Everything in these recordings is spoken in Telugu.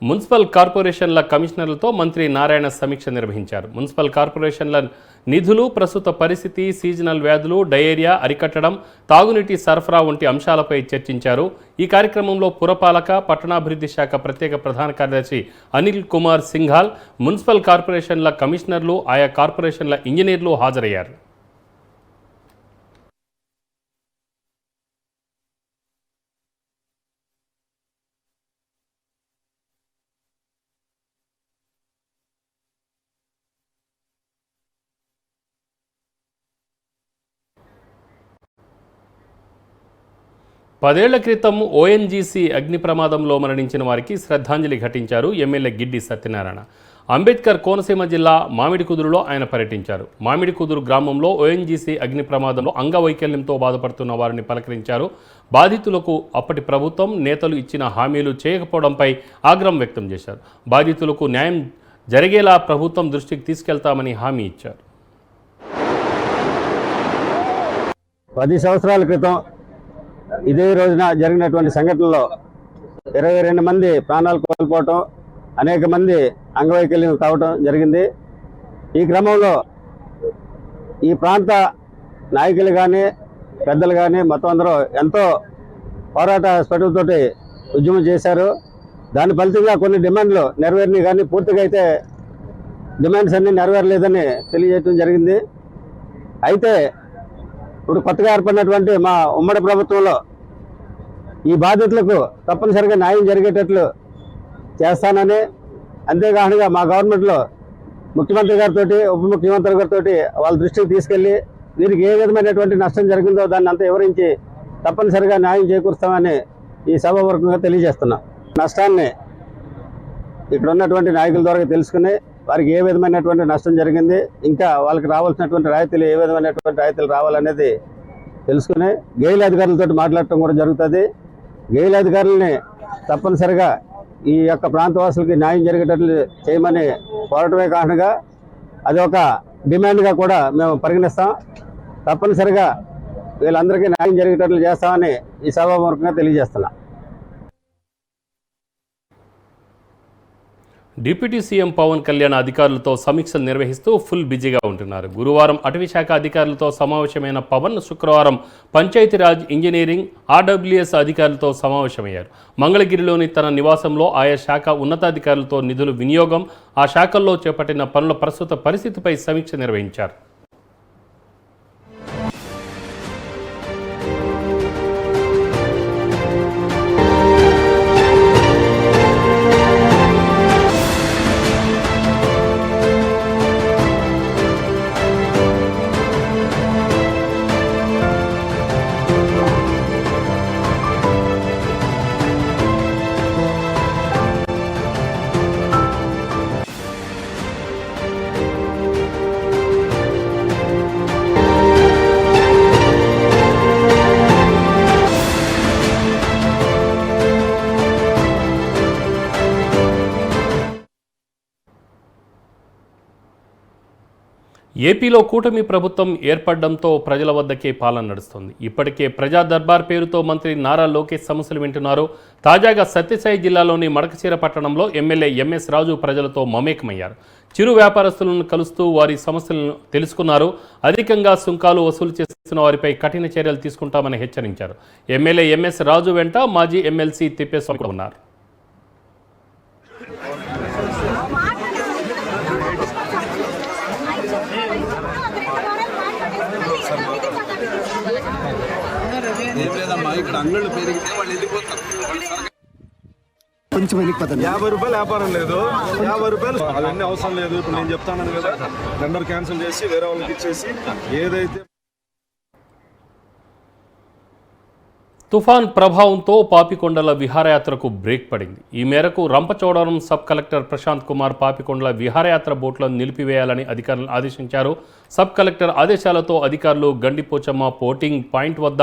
మున్సిపల్ కార్పొరేషన్ల కమిషనర్లతో మంత్రి నారాయణ సమీక్ష నిర్వహించారు. మున్సిపల్ కార్పొరేషన్ల నిధులు, ప్రస్తుత పరిస్థితి, సీజనల్ వ్యాధులు, డయేరియా అరికట్టడం, తాగునీటి సరఫరా వంటి అంశాలపై చర్చించారు. ఈ కార్యక్రమంలో పురపాలక, పట్టణాభివృద్ధి శాఖ ప్రత్యేక ప్రధాన కార్యదర్శి అనిల్ కుమార్ సింఘాల్, మున్సిపల్ కార్పొరేషన్ల కమిషనర్లు, ఆయా కార్పొరేషన్ల ఇంజనీర్లు హాజరయ్యారు. పదేళ్ల క్రితం ఓఎన్జీసీ అగ్ని ప్రమాదంలో మరణించిన వారికి శ్రద్ధాంజలి ఘటించారు ఎమ్మెల్యే గిడ్డి సత్యనారాయణ. అంబేద్కర్ కోనసీమ జిల్లా మామిడికుదురులో ఆయన పర్యటించారు. మామిడికుదురు గ్రామంలో ఓఎన్జీసీ అగ్ని ప్రమాదంలో అంగవైకల్యంతో బాధపడుతున్న వారిని పలకరించారు. బాధితులకు అప్పటి ప్రభుత్వం నేతలు ఇచ్చిన హామీలు చేయకపోవడంపై ఆగ్రహం వ్యక్తం చేశారు. బాధితులకు న్యాయం జరిగేలా ప్రభుత్వం దృష్టికి తీసుకెళ్తామని హామీ ఇచ్చారు. 10 సంవత్సరాల క్రితం ఇదే రోజున జరిగినటువంటి సంఘటనలో 22 మంది ప్రాణాలు కోల్పోవటం, అనేక మంది అంగవైకల్యం కావటం జరిగింది. ఈ క్రమంలో ఈ ప్రాంత నాయకులు కానీ, పెద్దలు కానీ మొత్తం అందరూ ఎంతో పోరాట స్ఫటికతోటి ఉద్యమం చేశారు. దాని ఫలితంగా కొన్ని డిమాండ్లు నెరవేరినాయి, కానీ పూర్తిగా అయితే డిమాండ్స్ అన్నీ నెరవేరలేదని తెలియజేయడం జరిగింది. అయితే ఇప్పుడు కొత్తగా ఏర్పడినటువంటి మా ఉమ్మడి ప్రభుత్వంలో ఈ బాధితులకు తప్పనిసరిగా న్యాయం జరిగేటట్లు చేస్తానని, అంతేకాకుండా మా గవర్నమెంట్లో ముఖ్యమంత్రి గారితో, ఉప ముఖ్యమంత్రి గారితో వాళ్ళ దృష్టికి తీసుకెళ్లి వీరికి ఏ విధమైనటువంటి నష్టం జరిగిందో దాన్ని అంతా వివరించి తప్పనిసరిగా న్యాయం చేకూరుస్తామని ఈ సభాపూర్వకంగా తెలియజేస్తున్నాం. నష్టాన్ని ఇక్కడ ఉన్నటువంటి నాయకుల ద్వారా తెలుసుకుని వారికి ఏ విధమైనటువంటి నష్టం జరిగింది, ఇంకా వాళ్ళకి రావాల్సినటువంటి రాయితీలు ఏ విధమైనటువంటి రాయితీలు రావాలనేది తెలుసుకుని గెయిల్ అధికారులతో మాట్లాడటం కూడా జరుగుతుంది. గెయిల్ అధికారులని తప్పనిసరిగా ఈ యొక్క ప్రాంతవాసులకి న్యాయం జరిగేటట్లు చేయమని కోరటమే కారణంగా అది ఒక డిమాండ్గా కూడా మేము పరిగణిస్తాం. తప్పనిసరిగా వీళ్ళందరికీ న్యాయం జరిగేటట్లు చేస్తామని ఈ సభాపూర్వకంగా తెలియజేస్తున్నాం. డిప్యూటీ సీఎం పవన్ కళ్యాణ్ అధికారులతో సమీక్షలు నిర్వహిస్తూ ఫుల్ బిజీగా ఉంటున్నారు. గురువారం అటవీశాఖ అధికారులతో సమావేశమైన పవన్ శుక్రవారం పంచాయతీరాజ్, ఇంజనీరింగ్, ఆర్డబ్ల్యూఎస్ అధికారులతో సమావేశమయ్యారు. మంగళగిరిలోని తన నివాసంలో ఆయా శాఖ ఉన్నతాధికారులతో నిధుల వినియోగం, ఆ శాఖల్లో చేపట్టిన పనుల ప్రస్తుత పరిస్థితిపై సమీక్ష నిర్వహించారు. ఏపీలో కూటమి ప్రభుత్వం ఏర్పడడంతో ప్రజల వద్దకే పాలన నడుస్తుంది. ఇప్పటికే ప్రజా దర్బార్ పేరుతో మంత్రి నారా లోకేష్ సమస్యలు వింటున్నారు. తాజాగా సత్యసాయి జిల్లాలోని మడకచీర పట్టణంలో ఎమ్మెల్యే ఎంఎస్ రాజు ప్రజలతో మమేకమయ్యారు. చిరు వ్యాపారస్తులను కలుస్తూ వారి సమస్యలను తెలుసుకున్నారు. అధికంగా సుంకాలు వసూలు చేస్తున్న వారిపై కఠిన చర్యలు తీసుకుంటామని హెచ్చరించారు. ఎమ్మెల్యే ఎంఎస్ రాజు వెంట మాజీ ఎమ్మెల్సీ తిప్పేస్వామి ఉన్నారు. కొంచెం 50 రూపాయలు వ్యాపారం లేదు, 50 రూపాయలు అవన్నీ అవసరం లేదు. ఇప్పుడు నేను చెప్తాను కదా, టెండర్ క్యాన్సిల్ చేసి వేరే వాళ్ళకి ఇచ్చేసి ఏదైతే. తుఫాన్ ప్రభావంతో పాపికొండల విహారయాత్రకు బ్రేక్ పడింది. ఈ మేరకు రంపచోడవరం సబ్ కలెక్టర్ ప్రశాంత్ కుమార్ పాపికొండల విహారయాత్ర బోట్లను నిలిపివేయాలని అధికారులను ఆదేశించారు. సబ్ కలెక్టర్ ఆదేశాలతో అధికారులు గండిపోచమ్మ పోటింగ్ పాయింట్ వద్ద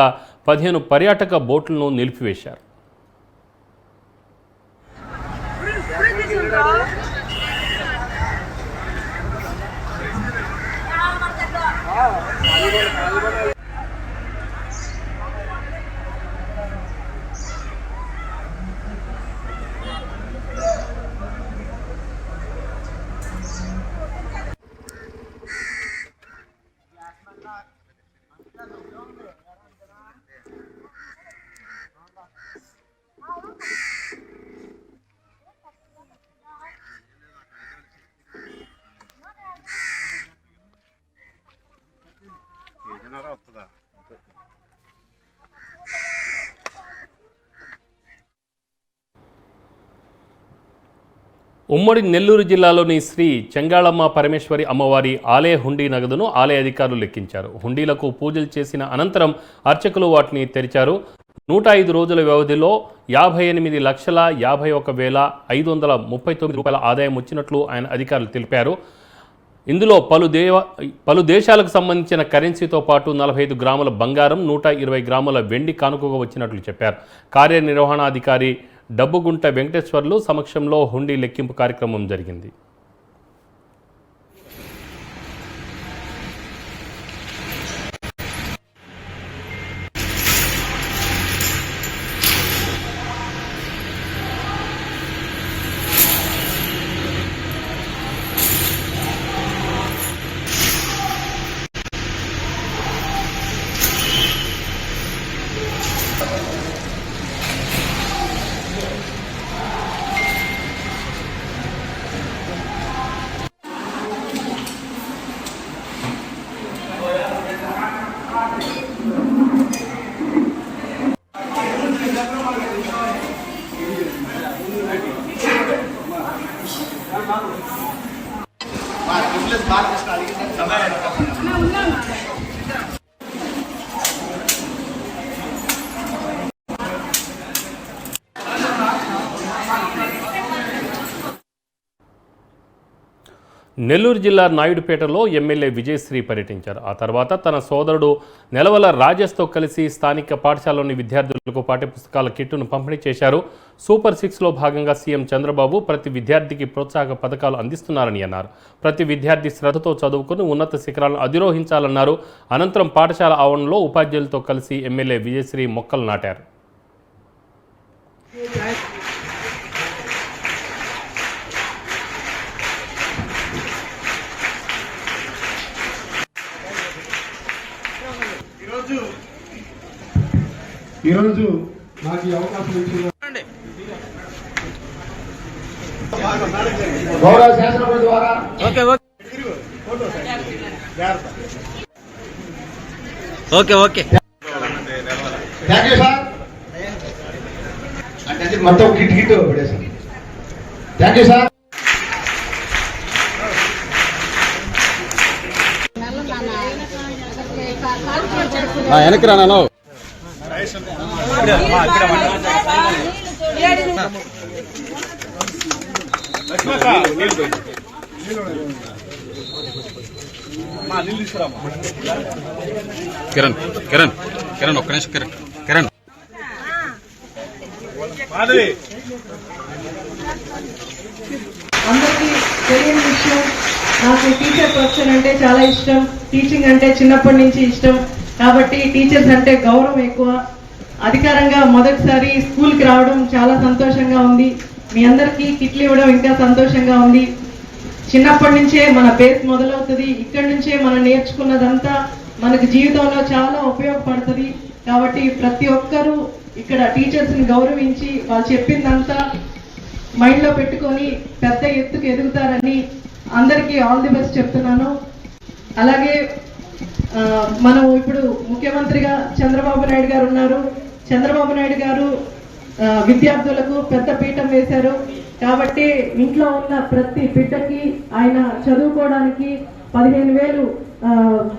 15 పర్యాటక బోట్లను నిలిపివేశారు. ఉమ్మడి నెల్లూరు జిల్లాలోని శ్రీ చెంగాళమ్మ పరమేశ్వరి అమ్మవారి ఆలయ హుండీ నగదును ఆలయ అధికారులు లెక్కించారు. హుండీలకు పూజలు చేసిన అనంతరం అర్చకులు వాటిని తెరిచారు. 105 రోజుల వ్యవధిలో 58,51,539 రూపాయల ఆదాయం వచ్చినట్లు ఆయన అధికారులు తెలిపారు. ఇందులో పలు దేశాలకు సంబంధించిన కరెన్సీతో పాటు 45 గ్రాముల బంగారం, 120 గ్రాముల వెండి కానుకగా వచ్చినట్లు చెప్పారు. కార్యనిర్వహణాధికారి డబ్బుగుంట వెంకటేశ్వర్లు సమక్షంలో హుండీ లెక్కింపు కార్యక్రమం జరిగింది. నెల్లూరు జిల్లా నాయుడుపేటలో ఎమ్మెల్యే విజయశ్రీ పర్యటించారు. ఆ తర్వాత తన సోదరుడు నెలవల రాజేష్తో కలిసి స్థానిక పాఠశాలలోని విద్యార్థులకు పాఠ్యపుస్తకాల కిట్టును పంపిణీ చేశారు. సూపర్ 6లో భాగంగా సీఎం చంద్రబాబు ప్రతి విద్యార్థికి ప్రోత్సాహక పథకాలు అందిస్తున్నారని అన్నారు. ప్రతి విద్యార్థి శ్రద్ధతో చదువుకుని ఉన్నత శిఖరాలను అధిరోహించాలన్నారు. అనంతరం పాఠశాల ఆవరణలో ఉపాధ్యాయులతో కలిసి ఎమ్మెల్యే విజయశ్రీ మొక్కలు నాటారు. ఈరోజు నాకు ఈ అవకాశం ఇచ్చిన గౌరవ శాసనసభ ద్వారా థ్యాంక్ యూ సార్ అంటే మొత్తం కిట్ పడేసారు. Thank you sir. వెనక్కి రాను కిరణ్ కిరణ్ కిరణ్ ఒక్క నిమిషం కిరణ్ కిరణ్ అందరికీ తెలియని విషయం, నాకు టీచర్ ప్రొఫెషన్ అంటే చాలా ఇష్టం. టీచింగ్ అంటే చిన్నప్పటి నుంచి ఇష్టం. కాబట్టి టీచర్స్ అంటే గౌరవం ఎక్కువ. అధికారంగా మొదటిసారి స్కూల్కి రావడం చాలా సంతోషంగా ఉంది. మీ అందరికీ కిట్లు ఇవ్వడం ఇంకా సంతోషంగా ఉంది. చిన్నప్పటి నుంచే మన బేస్ మొదలవుతుంది. ఇక్కడి నుంచే మనం నేర్చుకున్నదంతా మనకు జీవితంలో చాలా ఉపయోగపడుతుంది. కాబట్టి ప్రతి ఒక్కరూ ఇక్కడ టీచర్స్ని గౌరవించి వాళ్ళు చెప్పిందంతా మైండ్లో పెట్టుకొని పెద్ద ఎత్తుకు ఎదుగుతారని అందరికీ ఆల్ ది బెస్ట్ చెప్తున్నాను. అలాగే మనం ఇప్పుడు ముఖ్యమంత్రిగా చంద్రబాబు నాయుడు గారు ఉన్నారు. చంద్రబాబు నాయుడు గారు విద్యార్థులకు పెద్ద పీఠం వేశారు. కాబట్టి ఇంట్లో ఉన్న ప్రతి బిడ్డకి ఆయన చదువుకోవడానికి 15,000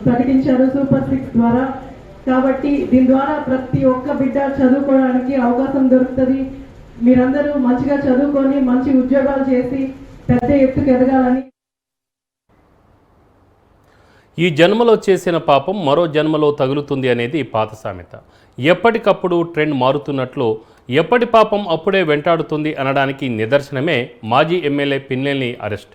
ప్రకటించారు సూపర్ 6 ద్వారా. కాబట్టి దీని ద్వారా ప్రతి ఒక్క బిడ్డ చదువుకోవడానికి అవకాశం దొరుకుతుంది. మీరందరూ మంచిగా చదువుకొని మంచి ఉద్యోగాలు చేసి పెద్ద ఎత్తుకు ఎదగాలని. ఈ జన్మలో చేసిన పాపం మరో జన్మలో తగులుతుంది అనేది పాత సామెత. ఎప్పటికప్పుడు ట్రెండ్ మారుతున్నట్లు ఎప్పటి పాపం అప్పుడే వెంటాడుతుంది అనడానికి నిదర్శనమే మాజీ ఎమ్మెల్యే పిన్నెల్లి అరెస్ట్.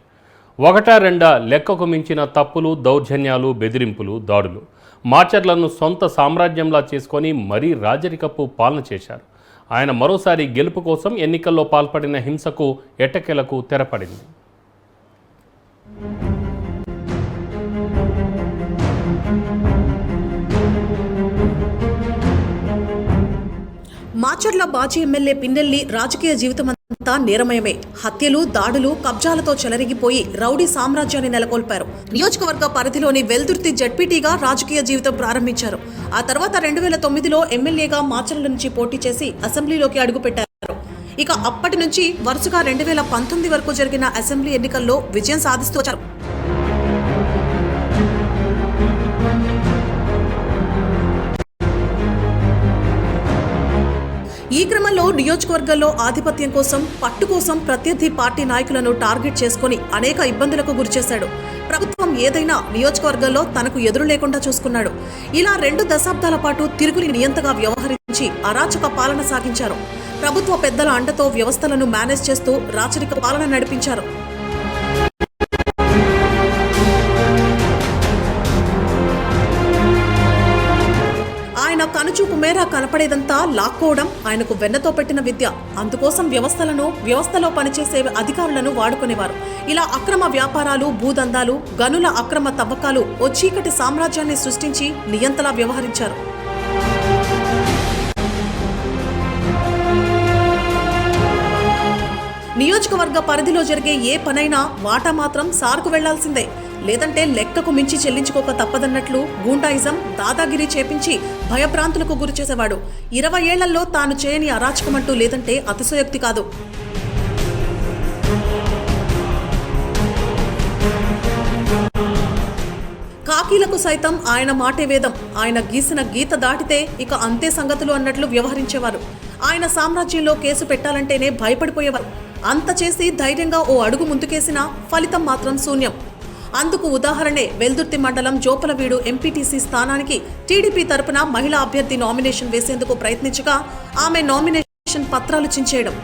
1-2 లెక్కకు మించిన తప్పులు, దౌర్జన్యాలు, బెదిరింపులు, దాడులు. మాచర్లను సొంత సామ్రాజ్యంలా చేసుకొని మరీ రాజరికపు పాలన చేశారు. ఆయన మరోసారి గెలుపు కోసం ఎన్నికల్లో పాల్పడిన హింసకు ఎట్టకేలకు తెరపడింది. మాచర్ల మాజీ ఎమ్మెల్యే పిన్నెల్లి రాజకీయ జీవితమంతా నేరమయమే. హత్యలు, దాడులు, కబ్జాలతో చెలరిగిపోయి రౌడీ సామ్రాజ్యాన్ని నెలకొల్పారు. నియోజకవర్గ పరిధిలోని వెల్దుర్తి జడ్పీటీగా రాజకీయ జీవితం ప్రారంభించారు. ఆ తర్వాత 2009లో ఎమ్మెల్యేగా మాచర్ల నుంచి పోటీ చేసి అసెంబ్లీలోకి అడుగుపెట్టారు. ఇక అప్పటి నుంచి వరుసగా 2019 వరకు జరిగిన అసెంబ్లీ ఎన్నికల్లో విజయం సాధిస్తూ వచ్చారు. ఈ క్రమంలో నియోజకవర్గాల్లో ఆధిపత్యం కోసం, పట్టు కోసం ప్రత్యర్థి పార్టీ నాయకులను టార్గెట్ చేసుకుని అనేక ఇబ్బందులకు గురిచేశాడు. ప్రభుత్వం ఏదైనా నియోజకవర్గాల్లో తనకు ఎదురు లేకుండా చూసుకున్నాడు. ఇలా 2 దశాబ్దాల పాటు తిరుగుని నియంతగా వ్యవహరించి అరాచక పాలన సాగించారు. ప్రభుత్వ పెద్దల అండతో వ్యవస్థలను మేనేజ్ చేస్తూ రాచరిక పాలన నడిపించారు. ఆయన కనుచూపు మేర కనపడేదంతా లాక్కోవడం ఆయనకు వెన్నతో పెట్టిన విద్య. అందుకోసం వ్యవస్థలో పనిచేసే అధికారులను వాడుకునేవారు. ఇలా అక్రమ వ్యాపారాలు, భూదందాలు, గనుల అక్రమ తవ్వకాలు ఓ చీకటి సామ్రాజ్యాన్ని సృష్టించి నియంతలా వ్యవహరించారు. నియోజకవర్గ పరిధిలో జరిగే ఏ పనైనా వాటా మాత్రం సార్కు వెళ్లాల్సిందే, లేదంటే లెక్కకు మించి చెల్లించుకోక తప్పదన్నట్లు గూండాయిజం, దాదాగిరి చేపించి భయభ్రాంతులకు గురి చేసేవాడు. 20 ఏళ్లలో తాను చేయని అరాచకమంటూ లేదంటే అతిశయోక్తి కాదు. కాకీలకు సైతం ఆయన మాటే వేదం. ఆయన గీసిన గీత దాటితే ఇక అంతే సంగతులు అన్నట్లు వ్యవహరించేవారు. ఆయన సామ్రాజ్యంలో కేసు పెట్టాలంటేనే భయపడిపోయేవారు. అంత చేసి ధైర్యంగా ఓ అడుగు ముందుకేసినా ఫలితం మాత్రం శూన్యం. అందుకు ఉదాహరణే వెల్దుర్తి మండలం జోపలవీడు ఎంపీటీసీ స్థానానికి టీడీపీ తరపున మహిళా అభ్యర్థి నామినేషన్ వేసేందుకు ప్రయత్నించగా ఆమె నామినేషన్ పత్రాలు చించేయడం.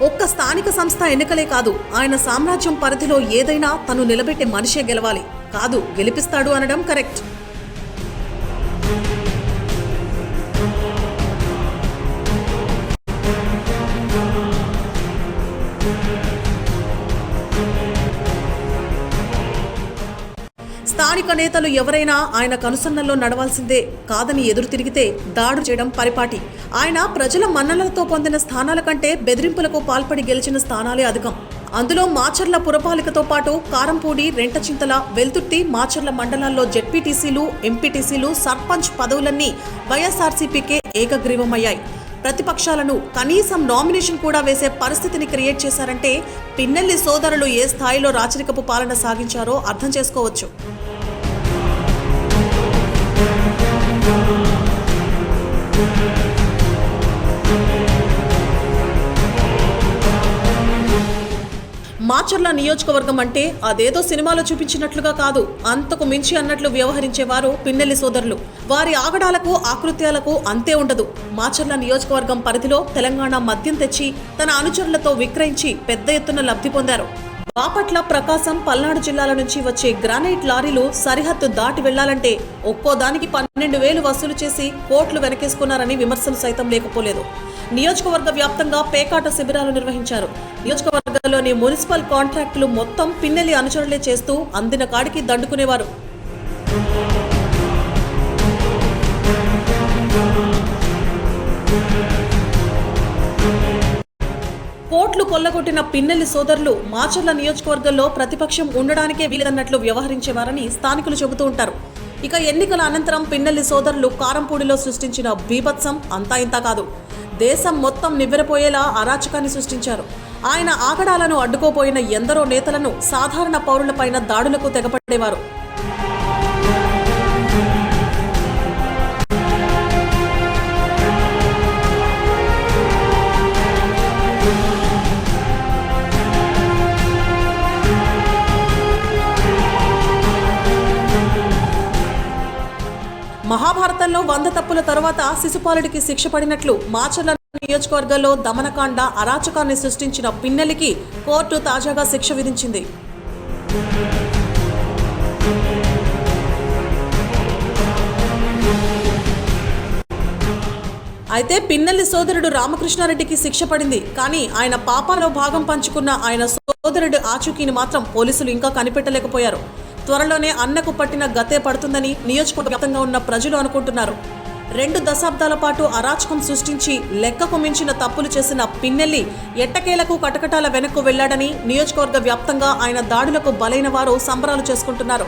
ఒక్క స్థానిక సంస్థ ఎన్నికలే కాదు, ఆయన సామ్రాజ్యం పరిధిలో ఏదైనా తను నిలబెట్టే మనిషే గెలవాలి, కాదు గెలిపిస్తాడు అనడం కరెక్ట్. స్థానిక నేతలు ఎవరైనా ఆయన కనుసన్నల్లో నడవాల్సిందే, కాదని ఎదురు తిరిగితే దాడులు చేయడం పరిపాటి. ఆయన ప్రజల మన్ననలతో పొందిన స్థానాల కంటే బెదిరింపులకు పాల్పడి గెలిచిన స్థానాలే అధికం. అందులో మాచర్ల పురపాలికతో పాటు కారంపూడి, రెంటచింతల, వెల్దుర్తి, మాచర్ల మండలాల్లో జెడ్పీటీసీలు, ఎంపీటీసీలు, సర్పంచ్ పదవులన్నీ వైఎస్ఆర్సీపీకే ఏకగ్రీవమయ్యాయి. ప్రతిపక్షాలను కనీసం నామినేషన్ కూడా వేసే పరిస్థితిని క్రియేట్ చేశారంటే పిన్నెల్లి సోదరులు ఏ స్థాయిలో రాచరికపు పాలన సాగించారో అర్థం చేసుకోవచ్చు. మాచర్ల నియోజకవర్గం అంటే అదేదో సినిమాలో చూపించినట్లుగా కాదు, అంతకు మించి అన్నట్లు వ్యవహరించేవారు పిన్నెల్లి సోదరులు. వారి ఆగడాలకు, ఆకృత్యాలకు అంతే ఉండదు. మాచర్ల నియోజకవర్గం పరిధిలో తెలంగాణ మద్యం తెచ్చి తన అనుచరులతో విక్రయించి పెద్ద ఎత్తున లబ్ధి పొందారు. బాపట్ల, ప్రకాశం, పల్నాడు జిల్లాల నుంచి వచ్చే గ్రానైట్ లారీలు సరిహద్దు దాటి వెళ్లాలంటే ఒక్కో దానికి 12,000 వసూలు చేసి కోట్లు వెనకేసుకున్నారని విమర్శలు సైతం లేకపోలేదు. నియోజకవర్గ వ్యాప్తంగా పేకాట శిబిరాలు నిర్వహించారు. నియోజకవర్గంలోని మున్సిపల్ కాంట్రాక్టులు మొత్తం పిన్నెల్లి అనుచరులే చేస్తూ అందిన కాడికి దండుకునేవారు. కోట్లు కొల్లగొట్టిన పిన్నెల్లి సోదరులు మాచర్ల నియోజకవర్గంలో ప్రతిపక్షం ఉండడానికే వీలదన్నట్లు వ్యవహరించేవారని స్థానికులు చెబుతూ ఉంటారు. ఇక ఎన్నికల అనంతరం పిన్నెల్లి సోదరులు కారంపూడిలో సృష్టించిన బీభత్సం అంతా ఇంతా కాదు. దేశం మొత్తం నివ్వెరపోయేలా అరాచకాన్ని సృష్టించారు. ఆయన ఆగడాలను అడ్డుకోపోయిన ఎందరో నేతలను సాధారణ పౌరులపైన దాడులకు తెగపడేవారు. మహాభారతంలో 100 తప్పుల తరువాత శిశుపాలుడికి శిక్ష పడినట్లు మాచర్ల నియోజకవర్గంలో దమనకాండ, అరాచకాన్ని సృష్టించిన పిన్నెల్లికి కోర్టు తాజాగా శిక్ష విధించింది. అయితే పిన్నెల్లి సోదరుడు రామకృష్ణారెడ్డికి శిక్ష పడింది. కానీ ఆయన పాపాలో భాగం పంచుకున్న ఆయన సోదరుడి ఆచూకీని మాత్రం పోలీసులు ఇంకా కనిపెట్టలేకపోయారు. త్వరలోనే అన్నకు పట్టిన గతే పడుతుందని నియోజకవర్గ వ్యాప్తంగా ఉన్న ప్రజలు అనుకుంటున్నారు. 2 దశాబ్దాల పాటు అరాచకం సృష్టించి లెక్కకు మించిన తప్పులు చేసిన పిన్నెల్లి ఎట్టకేలకు కటకటాల వెనక్కు వెళ్లాడని నియోజకవర్గ వ్యాప్తంగా ఆయన దాడులకు బలైన వారు సంబరాలు చేసుకుంటున్నారు.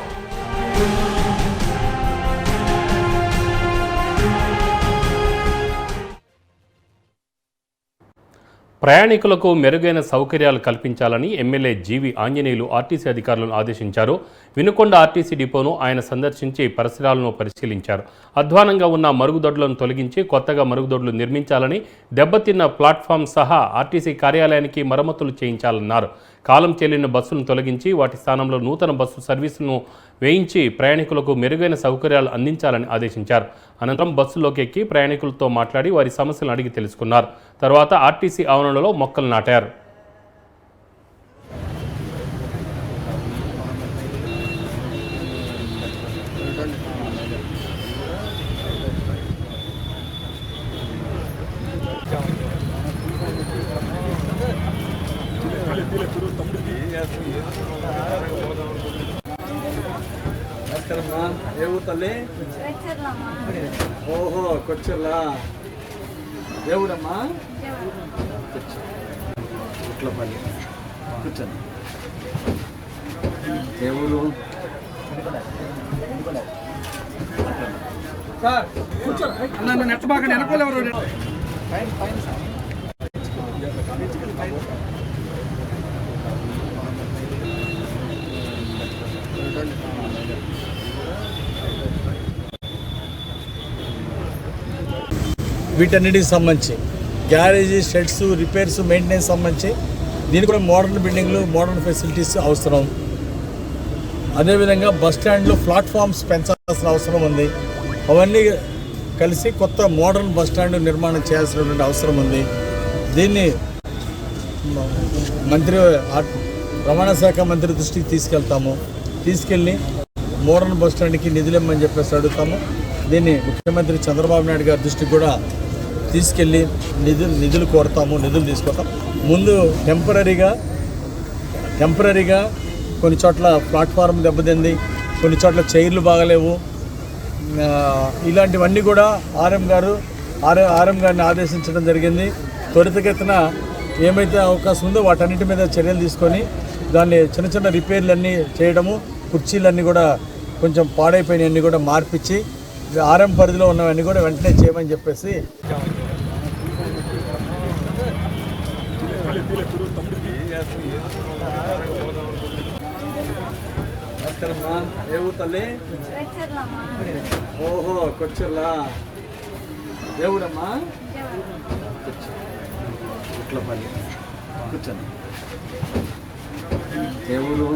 ప్రయాణికులకు మెరుగైన సౌకర్యాలు కల్పించాలని ఎమ్మెల్యే జీవి ఆంజనేయులు ఆర్టీసీ అధికారులను ఆదేశించారు. వినుకొండ ఆర్టీసీ డిపోను ఆయన సందర్శించి పరిసరాలను పరిశీలించారు. అధ్వానంగా ఉన్న మరుగుదొడ్లను తొలగించి కొత్తగా మరుగుదొడ్లు నిర్మించాలని, దెబ్బతిన్న ప్లాట్ఫామ్ సహా ఆర్టీసీ కార్యాలయానికి మరమ్మతులు చేయించాలన్నారు. కాలం చెల్లిన బస్సులను తొలగించి వాటి స్థానంలో నూతన బస్సు సర్వీసులను వేయించి ప్రయాణికులకు మెరుగైన సౌకర్యాలు అందించాలని ఆదేశించారు. అనంతరం బస్సులోకి ఎక్కి ప్రయాణికులతో మాట్లాడి వారి సమస్యలను అడిగి తెలుసుకున్నారు. తర్వాత ఆర్టీసీ ఆవరణలో మొక్కలు నాటారు. ఏ ఊరు తల్లి? ఓహో, కొచ్చర్లా. ఏ ఊరమ్మా? ఉట్లపల్లి. కూర్చోండి. ఏ ఊరు? సార్ కూర్చోండి. నన్ను నెట్టబాకండి, వెనకోలేవరు. వీటన్నిటికి సంబంధించి గ్యారేజీ, షెడ్స్, రిపేర్స్, మెయింటెనెన్స్ సంబంధించి దీనికి కూడా మోడర్న్ బిల్డింగ్లు, మోడర్న్ ఫెసిలిటీస్ అవసరం. అదేవిధంగా బస్ స్టాండ్లో ప్లాట్ఫామ్స్ పెంచాల్సిన అవసరం ఉంది. అవన్నీ కలిసి కొత్త మోడర్న్ బస్ స్టాండ్ నిర్మాణం చేయాల్సినటువంటి అవసరం ఉంది. దీన్ని రవాణా శాఖ మంత్రి దృష్టికి తీసుకెళ్ళి మోడర్న్ బస్ స్టాండ్కి నిధులు ఇమ్మని చెప్పేసి అడుగుతాము. దీన్ని ముఖ్యమంత్రి చంద్రబాబు నాయుడు గారి దృష్టికి కూడా తీసుకెళ్ళి నిధులు కోరుతాము, నిధులు తీసుకొస్తాం. ముందు టెంపరీగా కొన్ని చోట్ల ప్లాట్ఫారం దెబ్బతింది, కొన్ని చోట్ల చైర్లు బాగలేవు. ఇలాంటివన్నీ కూడా ఆర్ఎం గారిని ఆదేశించడం జరిగింది. త్వరితగతిన ఏమైతే అవకాశం ఉందో వాటన్నిటి మీద చర్యలు తీసుకొని దాన్ని చిన్న చిన్న రిపేర్లన్నీ చేయడము, కుర్చీలన్నీ కూడా కొంచెం పాడైపోయినవన్నీ కూడా మార్పిచ్చి ఆర్ఎం పరిధిలో ఉన్నవన్నీ కూడా వెంటనే చేయమని చెప్పేసి ఏ ఊరు తల్లి? ఓహో, కొచ్చర్లా. ఏ ఊరమ్మా? ఉట్లపల్లి. కూర్చోండి. ఏ ఊరు?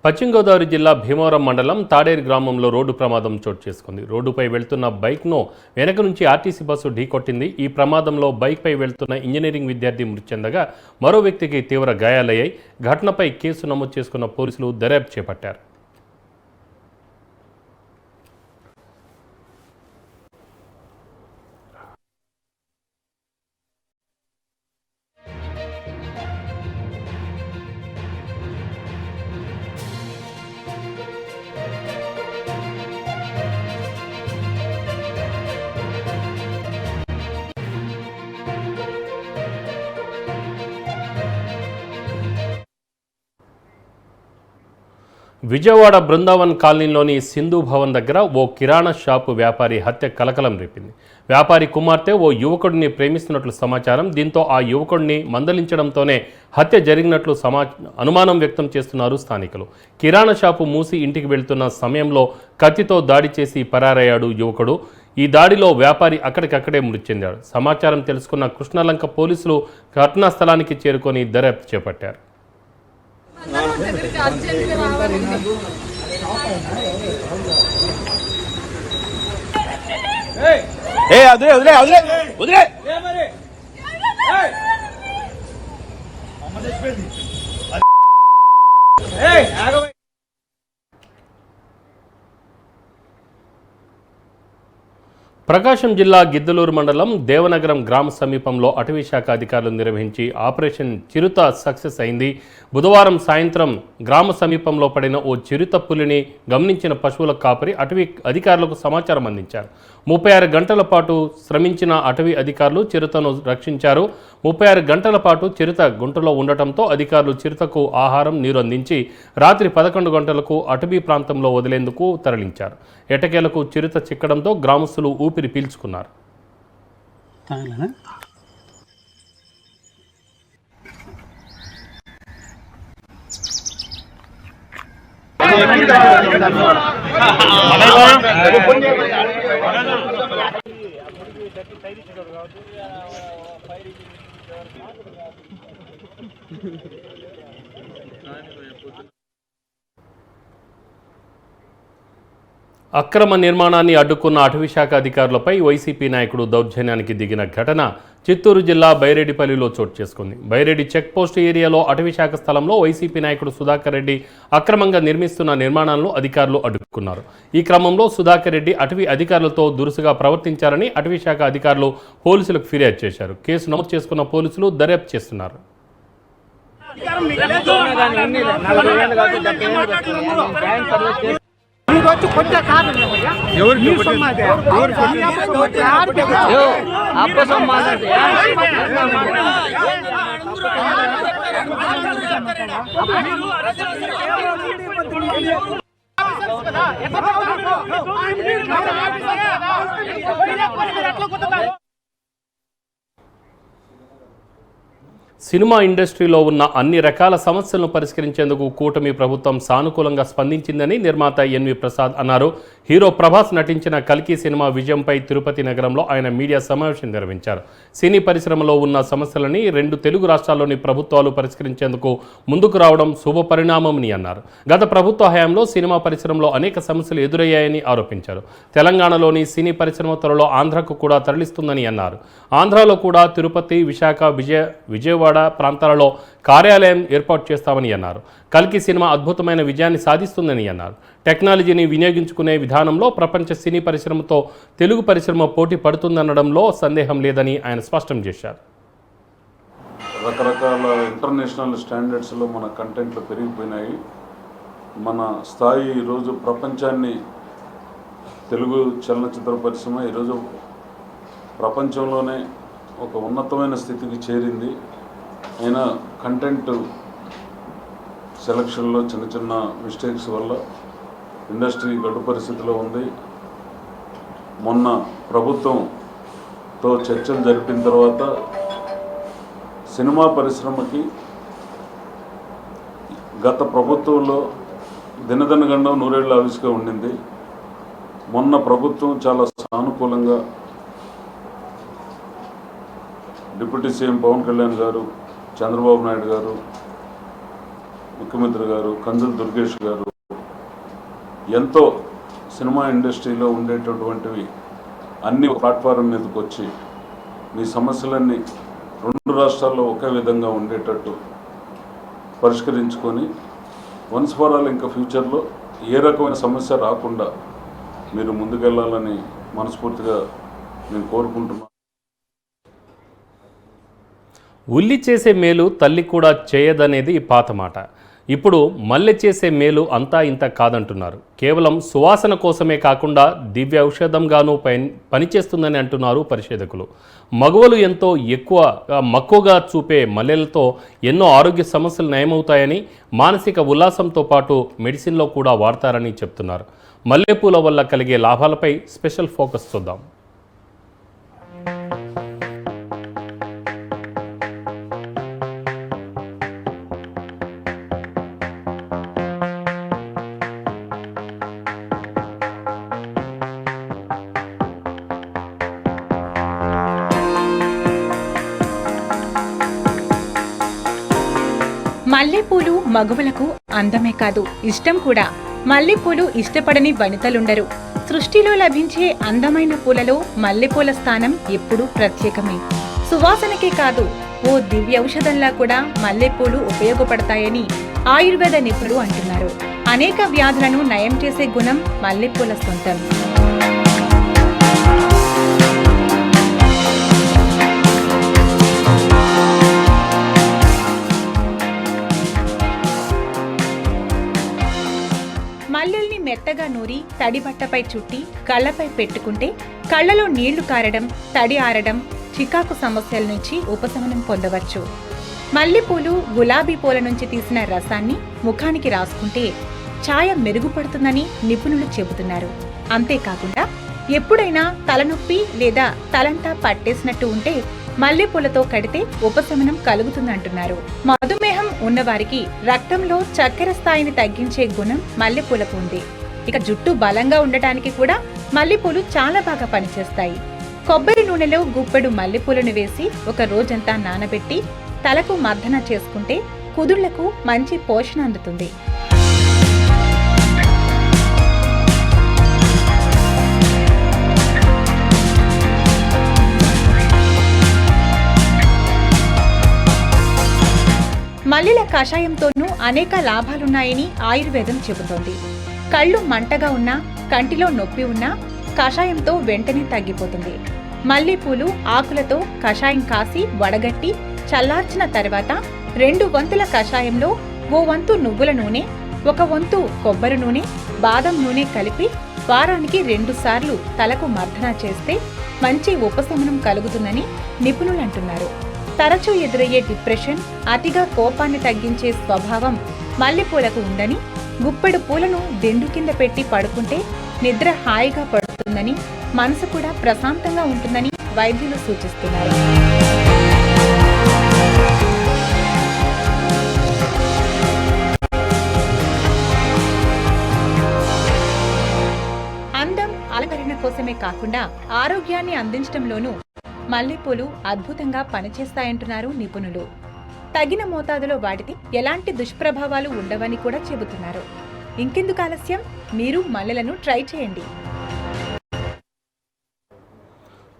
పశ్చిమ గోదావరి జిల్లా భీమవరం మండలం తాడేరు గ్రామంలో రోడ్డు ప్రమాదం చోటు చేసుకుంది. రోడ్డుపై వెళ్తున్న బైక్ను వెనక నుంచి ఆర్టీసీ బస్సు ఢీకొట్టింది. ఈ ప్రమాదంలో బైక్పై వెళ్తున్న ఇంజనీరింగ్ విద్యార్థి మృతి చెందగా మరో వ్యక్తికి తీవ్ర గాయాలయ్యాయి. ఘటనపై కేసు నమోదు చేసుకున్న పోలీసులు దర్యాప్తు చేపట్టారు. విజయవాడ బృందావన్ కాలనీలోని సింధు భవన్ దగ్గర ఓ కిరాణా షాపు వ్యాపారి హత్య కలకలం రేపింది. వ్యాపారి కుమార్తె ఓ యువకుడిని ప్రేమిస్తున్నట్లు సమాచారం. దీంతో ఆ యువకుడిని మందలించడంతోనే హత్య జరిగినట్లు అనుమానం వ్యక్తం చేస్తున్నారు స్థానికులు. కిరాణా షాపు మూసి ఇంటికి వెళ్తున్న సమయంలో కత్తితో దాడి చేసి పరారయ్యాడు యువకుడు. ఈ దాడిలో వ్యాపారి అక్కడికక్కడే మృతి చెందాడు. సమాచారం తెలుసుకున్న కృష్ణలంక పోలీసులు ఘటనా స్థలానికి చేరుకొని దర్యాప్తు చేపట్టారు. ప్రకాశం జిల్లా గిద్దలూరు మండలం దేవనగరం గ్రామ సమీపంలో అటవీ శాఖ అధికారులు నిర్వహించి ఆపరేషన్ చిరుత సక్సెస్ అయింది. బుధవారం సాయంత్రం గ్రామ సమీపంలో పడిన ఓ చిరుత పులిని గమనించిన పశువుల కాపరి అటవీ అధికారులకు సమాచారం అందించారు. 36 గంటల పాటు శ్రమించిన అటవీ అధికారులు చిరుతను రక్షించారు. 36 గంటల పాటు చిరుత గుంటలో ఉండటంతో అధికారులు చిరుతకు ఆహారం, నీరు అందించి రాత్రి 11 గంటలకు అటవీ ప్రాంతంలో వదిలేందుకు తరలించారు. ఎటకేలకు చిరుత చిక్కడంతో గ్రామస్తులు ఊపిరి పీల్చుకున్నారు. అక్రమ నిర్మాణాన్ని అడ్డుకున్న అటవీశాఖ అధికారులపై వైసీపీ నాయకుడు దౌర్జన్యానికి దిగిన ఘటన చిత్తూరు జిల్లా బైరెడ్డిపల్లిలో చోటు చేసుకుంది. బైరెడ్డి చెక్పోస్ట్ ఏరియాలో అటవీశాఖ స్థలంలో వైసీపీ నాయకుడు సుధాకర్ రెడ్డి అక్రమంగా నిర్మిస్తున్న నిర్మాణాలను అధికారులు అడ్డుకున్నారు. ఈ క్రమంలో సుధాకర్ రెడ్డి అటవీ అధికారులతో దురుసుగా ప్రవర్తించారని అటవీశాఖ అధికారులు పోలీసులకు ఫిర్యాదు చేశారు. కేసు నమోదు చేసుకున్న పోలీసులు దర్యాప్తు చేస్తున్నారు. సినిమా ఇండస్ట్రీలో ఉన్న అన్ని రకాల సమస్యలను పరిష్కరించేందుకు కూటమి ప్రభుత్వం సానుకూలంగా స్పందించిందని నిర్మాత ఎన్వి ప్రసాద్ అన్నారు. హీరో ప్రభాస్ నటించిన కల్కి సినిమా విజయంపై తిరుపతి నగరంలో ఆయన మీడియా సమావేశం నిర్వహించారు. సినీ పరిశ్రమలో ఉన్న సమస్యలని 2 తెలుగు రాష్ట్రాల్లోని ప్రభుత్వాలు పరిష్కరించేందుకు ముందుకు రావడం శుభపరిణామమని అన్నారు. గత ప్రభుత్వ హయాంలో సినిమా పరిశ్రమలో అనేక సమస్యలు ఎదురయ్యాయని ఆరోపించారు. తెలంగాణలోని సినీ పరిశ్రమ త్వరలో ఆంధ్రకు కూడా తరలిస్తుందని అన్నారు. ఆంధ్రాలో కూడా తిరుపతి, విశాఖ, విజయవాడ ప్రాంతాలలో కార్యాలయం ఏర్పాటు చేస్తామని అన్నారు. కల్కి సినిమా అద్భుతమైన విజయాన్ని సాధిస్తుందని అన్నారు. టెక్నాలజీని వినియోగించుకునే విధానంలో ప్రపంచ సినీ పరిశ్రమతో తెలుగు పరిశ్రమ పోటీ పడుతుందనడంలో సందేహం లేదని ఆయన స్పష్టం చేశారు. రకరకాల ఇంటర్నేషనల్ స్టాండర్డ్స్లో మన కంటెంట్లు పెరిగిపోయినాయి. మన స్థాయి ఈరోజు ప్రపంచాన్ని తెలుగు చలనచిత్ర పరిశ్రమ ఈరోజు ప్రపంచంలోనే ఒక ఉన్నతమైన స్థితికి చేరింది. అయినా కంటెంట్ సెలక్షన్లో చిన్న చిన్న మిస్టేక్స్ వల్ల ఇండస్ట్రీ గడ్డు పరిస్థితిలో ఉంది. మొన్న ప్రభుత్వంతో చర్చలు జరిపిన తర్వాత సినిమా పరిశ్రమకి గత ప్రభుత్వంలో దినదినగండం 100 ఏళ్ల ఆవిష్గా ఉండింది. మొన్న ప్రభుత్వం చాలా సానుకూలంగా డిప్యూటీ సీఎం పవన్ కళ్యాణ్ గారు, చంద్రబాబు నాయుడు గారు, ముఖ్యమంత్రి గారు, కంజుల దుర్గేష్ గారు ఎంతో సినిమా ఇండస్ట్రీలో ఉండేటటువంటివి అన్ని ప్లాట్ఫారం మీదకి వచ్చి మీ సమస్యలన్నీ 2 రాష్ట్రాల్లో ఒకే విధంగా ఉండేటట్టు పరిష్కరించుకొని వన్స్ ఫర్ ఆల్ ఇంకా ఫ్యూచర్లో ఏ రకమైన సమస్య రాకుండా మీరు ముందుకెళ్లాలని మనస్ఫూర్తిగా నేను కోరుకుంటున్నాను. ఉల్లి చేసే మేలు తల్లి కూడా చేయదనేది పాత మాట. ఇప్పుడు మల్లె చేసే మేలు అంతా ఇంత కాదంటున్నారు. కేవలం సువాసన కోసమే కాకుండా దివ్య ఔషధంగానూ పనిచేస్తుందని అంటున్నారు పరిశోధకులు. మగవలు ఎంతో మక్కువగా చూపే మల్లెలతో ఎన్నో ఆరోగ్య సమస్యలు నయమవుతాయని, మానసిక ఉల్లాసంతో పాటు మెడిసిన్లో కూడా వాడతారని చెప్తున్నారు. మల్లెపూల వల్ల కలిగే లాభాలపై స్పెషల్ ఫోకస్ చూద్దాం. మల్లెపూలు మగవులకు అందమే కాదు, ఇష్టం కూడా. మల్లెపూలు ఇష్టపడని వనితలుండరు. సృష్టిలో లభించే అందమైన పూలలో మల్లెపూల స్థానం ఎప్పుడూ ప్రత్యేకమే. సువాసనకే కాదు, ఓ దివ్య ఔషధంలా కూడా మల్లెపూలు ఉపయోగపడతాయని ఆయుర్వేద నిపుణులు అంటున్నారు. అనేక వ్యాధులను నయం చేసే గుణం మల్లెపూల సొంతం. మల్లెల్ని మెత్తగా నూరి తడి బట్టపై చుట్టి కళ్ళపై పెట్టుకుంటే కళ్ళలో నీళ్లు కారడం, తడి ఆరడం, చికాకు సమస్యల నుంచి ఉపశమనం పొందవచ్చు. మల్లెపూలు, గులాబీ పూల నుంచి తీసిన రసాన్ని ముఖానికి రాసుకుంటే ఛాయ మెరుగుపడుతుందని నిపుణులు చెబుతున్నారు. అంతేకాకుండా ఎప్పుడైనా తలనొప్పి లేదా తలంతా పట్టేసినట్టు ఉంటే మల్లెపూలతో కడితే ఉపశమనం కలుగుతుందంటున్నారు. మధుమేహం ఉన్నవారికి రక్తంలో చక్కెర స్థాయిని తగ్గించే గుణం మల్లెపూలకు ఉంది. ఇక జుట్టు బలంగా ఉండటానికి కూడా మల్లెపూలు చాలా బాగా పనిచేస్తాయి. కొబ్బరి నూనెలో గుప్పెడు మల్లెపూలను వేసి ఒక రోజంతా నానబెట్టి తలకు మర్దన చేసుకుంటే కుదుళ్లకు మంచి పోషణ అందుతుంది. మల్లెల కషాయంతోనూ అనేక లాభాలున్నాయని ఆయుర్వేదం చెబుతోంది. కళ్ళు మంటగా ఉన్నా, కంటిలో నొప్పి ఉన్నా కషాయంతో వెంటనే తగ్గిపోతుంది. మల్లెపూలు ఆకులతో కషాయం కాసి వడగట్టి చల్లార్చిన తర్వాత 2 వంతుల కషాయంలో 1 వంతు నువ్వుల నూనె, 1 వంతు కొబ్బరి నూనె, బాదం నూనె కలిపి వారానికి 2 సార్లు తలకు మర్దన చేస్తే మంచి ఉపశమనం కలుగుతుందని నిపుణులు అంటున్నారు. తరచూ ఎదురయ్యే డిప్రెషన్, అతిగా కోపాన్ని తగ్గించే స్వభావం మల్లెపూలకు ఉందని, గుప్పెడు పూలను దిండు కింద పెట్టి పడుకుంటే నిద్ర హాయిగా పడుతుందని, మనసు కూడా ప్రశాంతంగా ఉంటుందని వైద్యులు సూచిస్తున్నారు. అందం, అలంకరణ కోసమే కాకుండా ఆరోగ్యాన్ని అందించడంలోనూ మల్లెపూలు అద్భుతంగా పనిచేస్తాయంటున్నారు నిపుణులు. తగిన మోతాదులో వాడితే ఎలాంటి దుష్ప్రభావాలు ఉండవని కూడా చెబుతున్నారు. ఇంకెందుకు ఆలస్యం, మీరు మల్లెలను ట్రై చేయండి.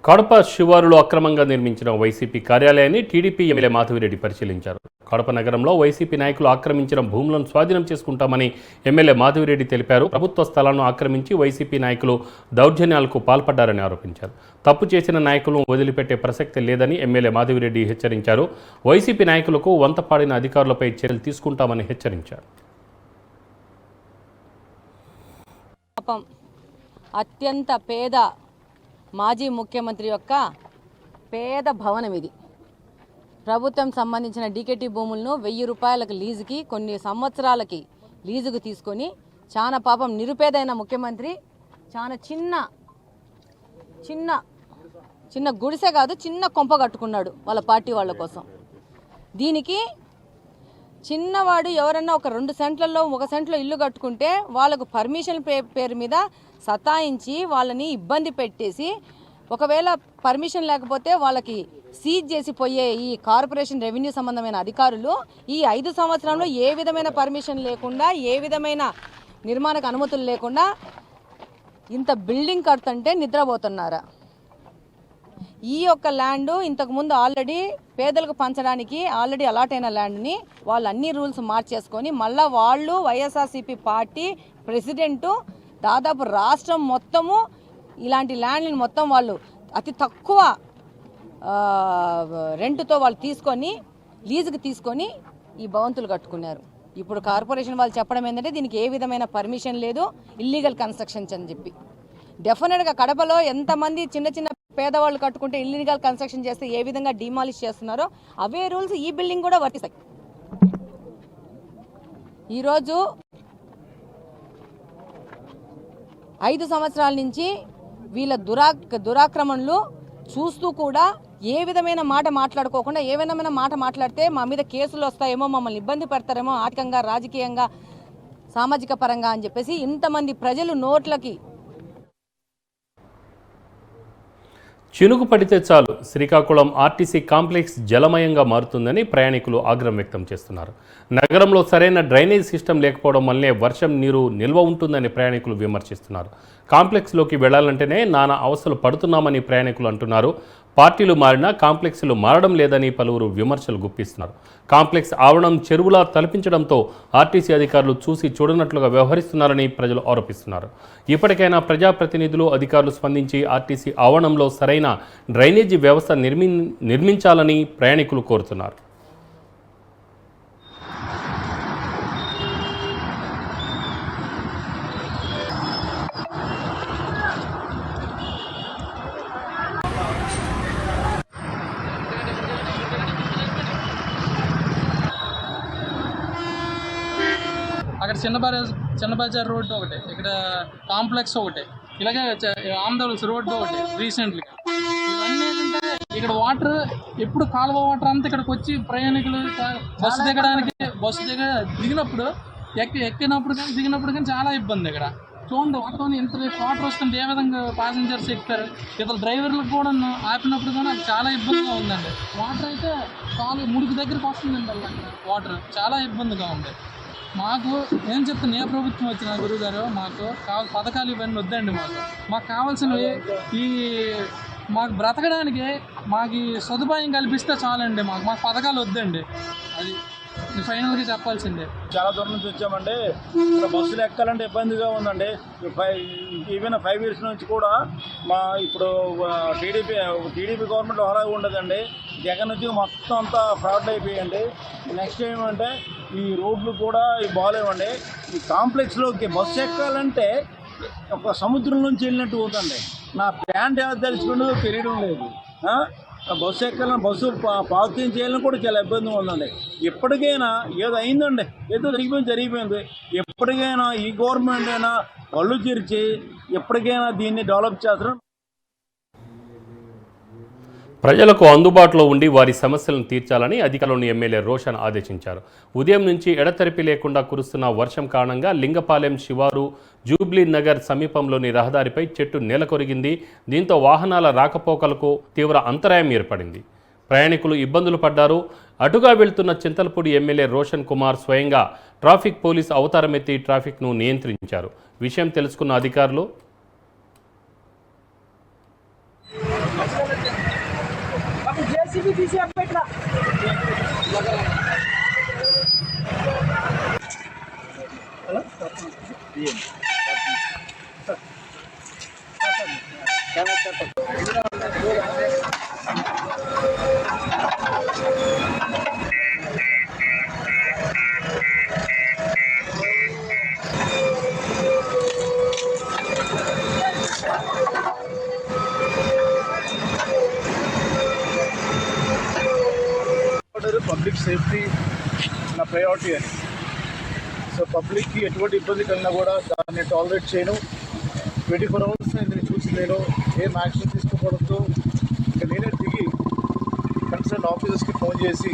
కడప శివారులో అక్రమంగా నిర్మించిన వైసీపీ కార్యాలయాన్ని టీడీపీ ఎమ్మెల్యే మాధవిరెడ్డి పరిశీలించారు. కడప నగరంలో వైసీపీ నాయకులు ఆక్రమించిన భూములను స్వాధీనం చేసుకుంటామని ఎమ్మెల్యే మాధవిరెడ్డి తెలిపారు. ప్రభుత్వ స్థలాలను ఆక్రమించి వైసీపీ నాయకులు దౌర్జన్యాలకు పాల్పడ్డారని ఆరోపించారు. తప్పు చేసిన నాయకులను వదిలిపెట్టే ప్రసక్తి లేదని ఎమ్మెల్యే మాధవిరెడ్డి హెచ్చరించారు. వైసీపీ నాయకులకు వంతపాడిన అధికారులపై చర్యలు తీసుకుంటామని హెచ్చరించారు. అత్యంత పేద మాజీ ముఖ్యమంత్రి యొక్క పేద భవనం ఇది. ప్రభుత్వం సంబంధించిన డీకేటీ భూములను 1000 రూపాయలకు లీజుకి, కొన్ని సంవత్సరాలకి లీజుకు తీసుకొని చాలా పాపం నిరుపేదైన ముఖ్యమంత్రి చాలా చిన్న గుడిసె కాదు, చిన్న కొంప కట్టుకున్నాడు వాళ్ళ పార్టీ వాళ్ళ కోసం. దీనికి చిన్నవాడు ఎవరన్నా ఒక 2 సెంట్లలో 1 సెంట్లో ఇల్లు కట్టుకుంటే వాళ్ళకు పర్మిషన్ పేరు మీద సతాయించి వాళ్ళని ఇబ్బంది పెట్టేసి, ఒకవేళ పర్మిషన్ లేకపోతే వాళ్ళకి సీజ్ చేసి పోయే ఈ కార్పొరేషన్ రెవెన్యూ సంబంధమైన అధికారులు ఈ 5 సంవత్సరంలో ఏ విధమైన పర్మిషన్ లేకుండా, ఏ విధమైన నిర్మాణకు అనుమతులు లేకుండా ఇంత బిల్డింగ్ కడుతుంటే నిద్రపోతున్నారా? ఈ యొక్క ల్యాండ్ ఇంతకుముందు ఆల్రెడీ పేదలకు పంచడానికి ఆల్రెడీ అలాట్ అయిన ల్యాండ్ని వాళ్ళు అన్ని రూల్స్ మార్చేసుకొని మళ్ళీ వాళ్ళు వైఎస్ఆర్సీపీ పార్టీ ప్రెసిడెంటు దాదాపు రాష్ట్రం మొత్తము ఇలాంటి ల్యాండ్ని మొత్తం వాళ్ళు అతి తక్కువ రెంట్తో వాళ్ళు తీసుకొని లీజుకి తీసుకొని ఈ భవంతులు కట్టుకున్నారు. ఇప్పుడు కార్పొరేషన్ వాళ్ళు చెప్పడం ఏంటంటే దీనికి ఏ విధమైన పర్మిషన్ లేదు, ఇల్లీగల్ కన్స్ట్రక్షన్స్ అని చెప్పి. డెఫినెట్గా కడపలో ఎంతమంది చిన్న పేదవాళ్ళు కట్టుకుంటే ఇల్లీగల్ కన్స్ట్రక్షన్ చేస్తే ఏ విధంగా డిమాలిష్ చేస్తున్నారో అవే రూల్స్ ఈ బిల్డింగ్ కూడా వర్తిస్తాయి. ఈరోజు 5 సంవత్సరాల నుంచి వీళ్ళ దురాక్రమణలు చూస్తూ కూడా ఏ విధమైన మాట మాట్లాడుకోకుండా, ఏ విధమైన మాట మాట్లాడితే మా మీద కేసులు వస్తాయేమో, మమ్మల్ని ఇబ్బంది పెడతారేమో ఆర్థికంగా, రాజకీయంగా, సామాజిక పరంగా అని చెప్పేసి ఇంతమంది ప్రజలు నోట్లకి చినుకు పడితే చాలు శ్రీకాకుళం ఆర్టీసీ కాంప్లెక్స్ జలమయంగా మారుతుందని ప్రయాణికులు ఆగ్రహం వ్యక్తం చేస్తున్నారు. నగరంలో సరైన డ్రైనేజ్ సిస్టమ్ లేకపోవడం వల్లే వర్షం నీరు నిల్వ ఉంటుందని ప్రయాణికులు విమర్శిస్తున్నారు. కాంప్లెక్స్లోకి వెళ్లాలంటేనే నానా అవస్థలు పడుతున్నామని ప్రయాణికులు అంటున్నారు. పార్టీలు మారినా కాంప్లెక్స్లు మారడం లేదని పలువురు విమర్శలు గుప్పిస్తున్నారు. కాంప్లెక్స్ ఆవరణం చెరువులా తలపించడంతో ఆర్టీసీ అధికారులు చూసి చూడనట్లుగా వ్యవహరిస్తున్నారని ప్రజలు ఆరోపిస్తున్నారు. ఇప్పటికైనా ప్రజాప్రతినిధులు, అధికారులు స్పందించి ఆర్టీసీ ఆవరణంలో సరైన డ్రైనేజీ వ్యవస్థ నిర్మించాలని ప్రయాణికులు కోరుతున్నారు. అక్కడ చిన్న బజార్ రోడ్డు ఒకటి, ఇక్కడ కాంప్లెక్స్ ఒకటి, ఇలాగే ఆంధ్రప్రదేశ్ రోడ్డు ఒకటి రీసెంట్గా. ఇవన్నీ ఏంటంటే ఇక్కడ వాటర్ ఎప్పుడు కాలువ వాటర్ అంతా ఇక్కడికి వచ్చి ప్రయాణికులు బస్సు దిగినప్పుడు ఎక్కినప్పుడు కానీ దిగినప్పుడు కానీ చాలా ఇబ్బంది. ఇక్కడ చూడండి వాటర్ ఎంత వాటర్ వస్తుంటే ఏ విధంగా ప్యాసింజర్స్ ఎక్కుతారు. ఇతర డ్రైవర్లకు కూడా ఆపినప్పుడు కానీ అది చాలా ఇబ్బందిగా ఉందండి. వాటర్ అయితే ముడికి దగ్గరికి వస్తుందండి అక్కడ వాటర్ చాలా ఇబ్బందిగా ఉంది. మాకు ఏం చెప్తాను, ఏ ప్రభుత్వం వచ్చిన గురువుగారు మాకు పథకాలు ఇవన్నీ వద్దండి. మాకు కావాల్సినవి మాకు బ్రతకడానికి మాకు సదుపాయం కల్పిస్తే చాలండి. మాకు పథకాలు వద్దండి. అది ఫైనల్గా చెప్పాల్సిందే. చాలా దూరం నుంచి వచ్చామండి. ఇక్కడ బస్సులు ఎక్కాలంటే ఇబ్బందిగా ఉందండి. ఈవెన్ 5 years నుంచి కూడా ఇప్పుడు టీడీపీ గవర్నమెంట్ అలాగే ఉండదండి. జగన్ నుంచి మొత్తం అంతా ఫ్రాడ్ అయిపోయండి. నెక్స్ట్ ఏమంటే ఈ రోడ్లు కూడా బాగాలేవండి. ఈ కాంప్లెక్స్లోకి బస్సు ఎక్కాలంటే ఒక సముద్రం నుంచి వెళ్ళినట్టు ఉందండి. నా ప్యాంట్ ఎలా తెలుసుకుంటూ తెలియడం లేదు. బస్సు ఎక్కాలని బస్సు పార్కింగ్ చేయాలని కూడా చాలా ఇబ్బందిగా ఉందండి. ఎప్పటికైనా ఏదో అయిందండి, ఏదో జరిగిపోయింది. ఎప్పటికైనా ఈ గవర్నమెంట్ అయినా కళ్ళు తెరిచి ఎప్పటికైనా దీన్ని డెవలప్ చేస్తారు. ప్రజలకు అందుబాటులో ఉండి వారి సమస్యలను తీర్చాలని అధికారులను ఎమ్మెల్యే రోషన్ ఆదేశించారు. ఉదయం నుంచి ఎడతెరిపి లేకుండా కురుస్తున్న వర్షం కారణంగా లింగపాలెం శివారు జూబ్లీ నగర్ సమీపంలోని రహదారిపై చెట్టు నేలకొరిగింది. దీంతో వాహనాల రాకపోకలకు తీవ్ర అంతరాయం ఏర్పడింది. ప్రయాణికులు ఇబ్బందులు పడ్డారు. అటుగా వెళ్తున్న చింతలపూడి ఎమ్మెల్యే రోషన్ కుమార్ స్వయంగా ట్రాఫిక్ పోలీస్ అవతారమెత్తి ట్రాఫిక్ను నియంత్రించారు. విషయం తెలుసుకున్న అధికారులు పబ్లిక్ సేఫ్టీ నా ప్రయారిటీ అని. సో పబ్లిక్కి ఎటువంటి ఇబ్బంది కలిగినా కూడా దాన్ని టాలరేట్ చేయను. 24 hours నేను చూసి నేను ఏం యాక్షన్ తీసుకోకూడదు. ఇక నేనే దిగి కన్సర్న్ ఆఫీసర్స్కి ఫోన్ చేసి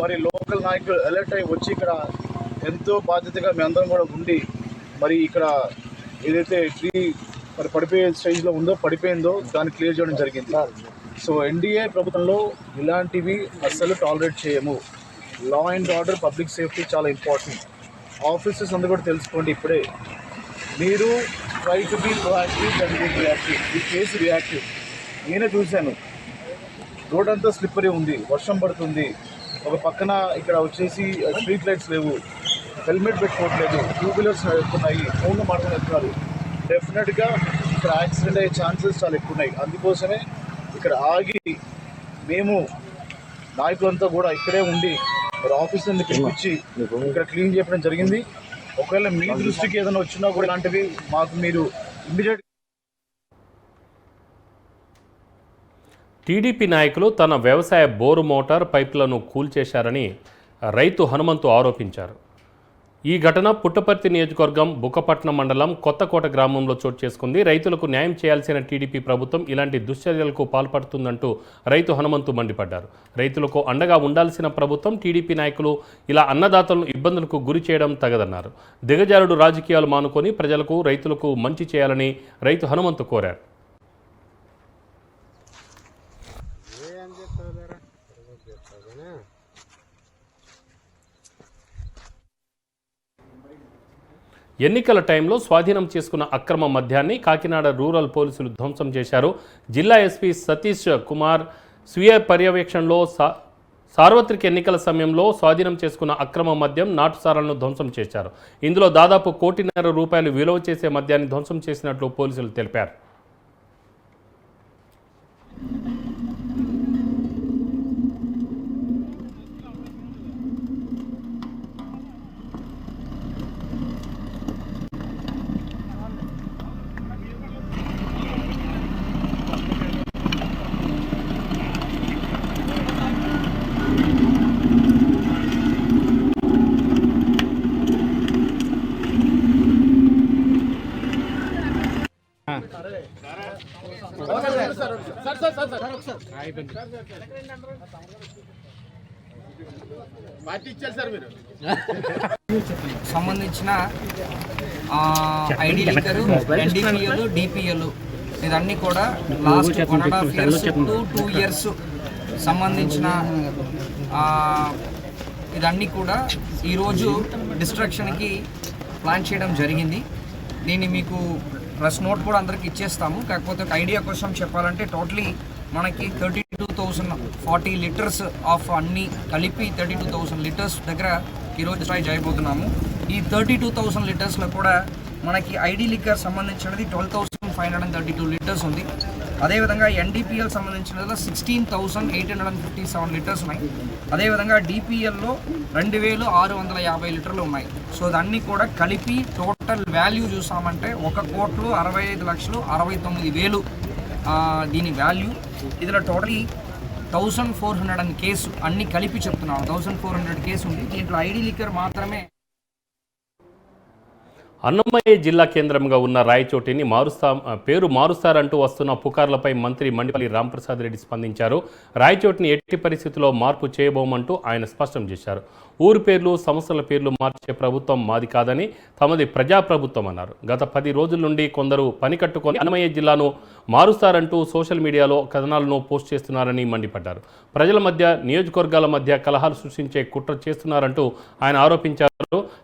మరి లోకల్ నాయకులు అలర్ట్ అయ్యి వచ్చి ఇక్కడ ఎంతో బాధ్యతగా మీ అందరం కూడా ఉండి మరి ఇక్కడ ఏదైతే ట్రీ మరి పడిపోయే స్టేజ్లో పడిపోయిందో దాన్ని క్లియర్ చేయడం జరిగింది. సో ఎన్డీఏ ప్రభుత్వంలో ఇలాంటివి అస్సలు టాలరేట్ చేయము. Law and order, public safety చాలా ఇంపార్టెంట్. ఆఫీసర్స్ అందరూ కూడా తెలుసుకోండి. ఇప్పుడే మీరు try to be proactive and be reactive. ఈ కేసు రియాక్టివ్. నేనే చూశాను, రోడ్ అంతా స్లిప్పరీ ఉంది, వర్షం పడుతుంది. ఒక పక్కన ఇక్కడ వచ్చేసి స్ట్రీట్ లైట్స్ లేవు, హెల్మెట్ పెట్టుకోవట్లేదు, 2 wheelers ఎక్కున్నాయి, ఫోన్లో మాట్లాడుతున్నారు. డెఫినెట్గా ఇక్కడ యాక్సిడెంట్ అయ్యే ఛాన్సెస్ చాలా ఎక్కువ ఉన్నాయి. అందుకోసమే ఇక్కడ ఆగి మేము నాయకులంతా కూడా ఇక్కడే ఉండి మరి ఆఫీసర్ని పిలిపించి ఇక్కడ క్లీన్ చేయడం జరిగింది. ఒకవేళ మీ దృష్టికి ఏదైనా వచ్చినా కూడా ఇలాంటివి మాకు మీరు ఇమ్మీడియట్. టీడీపీ నాయకులు తన వ్యవసాయ బోరు మోటార్ పైపులను కూల్చేశారని రైతు హనుమంతు ఆరోపించారు. ఈ ఘటన పుట్టపర్తి నియోజకవర్గం బుక్కపట్నం మండలం కొత్తకోట గ్రామంలో చోటు చేసుకుంది. రైతులకు న్యాయం చేయాల్సిన టీడీపీ ప్రభుత్వం ఇలాంటి దుశ్చర్యలకు పాల్పడుతుందంటూ రైతు హనుమంతు మండిపడ్డారు. రైతులకు అండగా ఉండాల్సిన ప్రభుత్వం టీడీపీ నాయకులు ఇలా అన్నదాతలను ఇబ్బందులకు గురి చేయడం తగదన్నారు. దిగజారుడు రాజకీయాలు మానుకొని ప్రజలకు రైతులకు మంచి చేయాలని రైతు హనుమంతు కోరారు. ఎన్నికల టైంలో స్వాధీనం చేసుకున్న అక్రమ మద్యాన్ని కాకినాడ రూరల్ పోలీసులు ధ్వంసం చేశారు. జిల్లా ఎస్పీ సతీష్ కుమార్ స్వీయ పర్యవేక్షణలో సార్వత్రిక ఎన్నికల సమయంలో స్వాధీనం చేసుకున్న అక్రమ మద్యం నాటుసారాలను ధ్వంసం చేశారు. ఇందులో దాదాపు 1.5 కోటి విలువ చేసే మద్యాన్ని ధ్వంసం చేసినట్లు పోలీసులు తెలిపారు. సంబంధించిన ఐడి లిక్కరు, ఎన్డీపీఎల్, డిపిఎల్ ఇదన్నీ కూడా లాస్ట్ 1.5 years to 2 years సంబంధించిన ఇదన్నీ కూడా ఈరోజు డిస్ట్రక్షన్కి ప్లాన్ చేయడం జరిగింది. దీన్ని మీకు ప్రెస్ నోట్ కూడా అందరికి ఇచ్చేస్తాము. కాకపోతే ఒక ఐడియా కోసం చెప్పాలంటే టోటలీ మనకి 32,040 లీటర్స్ ఆఫ్ అన్నీ కలిపి 32,000 లీటర్స్ దగ్గర ఈరోజు ట్రై చేయబోతున్నాము. ఈ 32,000 లీటర్స్లో కూడా మనకి ఐడి లిక్కర్ సంబంధించినది 12,532 లీటర్స్ ఉంది. అదేవిధంగా ఎన్డీపీఎల్ సంబంధించినది 16,857 లీటర్స్ ఉన్నాయి. అదేవిధంగా డిపిఎల్లో 2,650 లీటర్లు ఉన్నాయి. సో దాన్ని కూడా కలిపి టోటల్ వాల్యూ చూసామంటే 1,65,69,000 దీని వాల్యూ. ఇందులో టోటలీ 1,400 కేసు అన్ని కలిపి చెప్తున్నాను. 1,400 కేసు ఉంది. దీంట్లో ఐడి లిక్కర్ మాత్రమే. అన్నమయ్య జిల్లా కేంద్రంగా ఉన్న రాయచోటిని పేరు మారుస్తారంటూ వస్తున్న పుకార్లపై మంత్రి మండిపల్లి రాంప్రసాద్ రెడ్డి స్పందించారు. రాయచోటిని ఎట్టి పరిస్థితుల్లో మార్పు చేయబోమంటూ ఆయన స్పష్టం చేశారు. ఊరి పేర్లు, సంస్థల పేర్లు మార్చే ప్రభుత్వం మాది కాదని, తమది ప్రజాప్రభుత్వం అన్నారు. గత 10 రోజుల నుండి కొందరు పని కట్టుకొని అన్నమయ్య జిల్లాను మారుస్తారంటూ సోషల్ మీడియాలో కథనాలను పోస్ట్ చేస్తున్నారని మండిపడ్డారు. ప్రజల మధ్య, నియోజకవర్గాల మధ్య కలహాలు సృష్టించే కుట్ర చేస్తున్నారంటూ ఆయన ఆరోపించారు.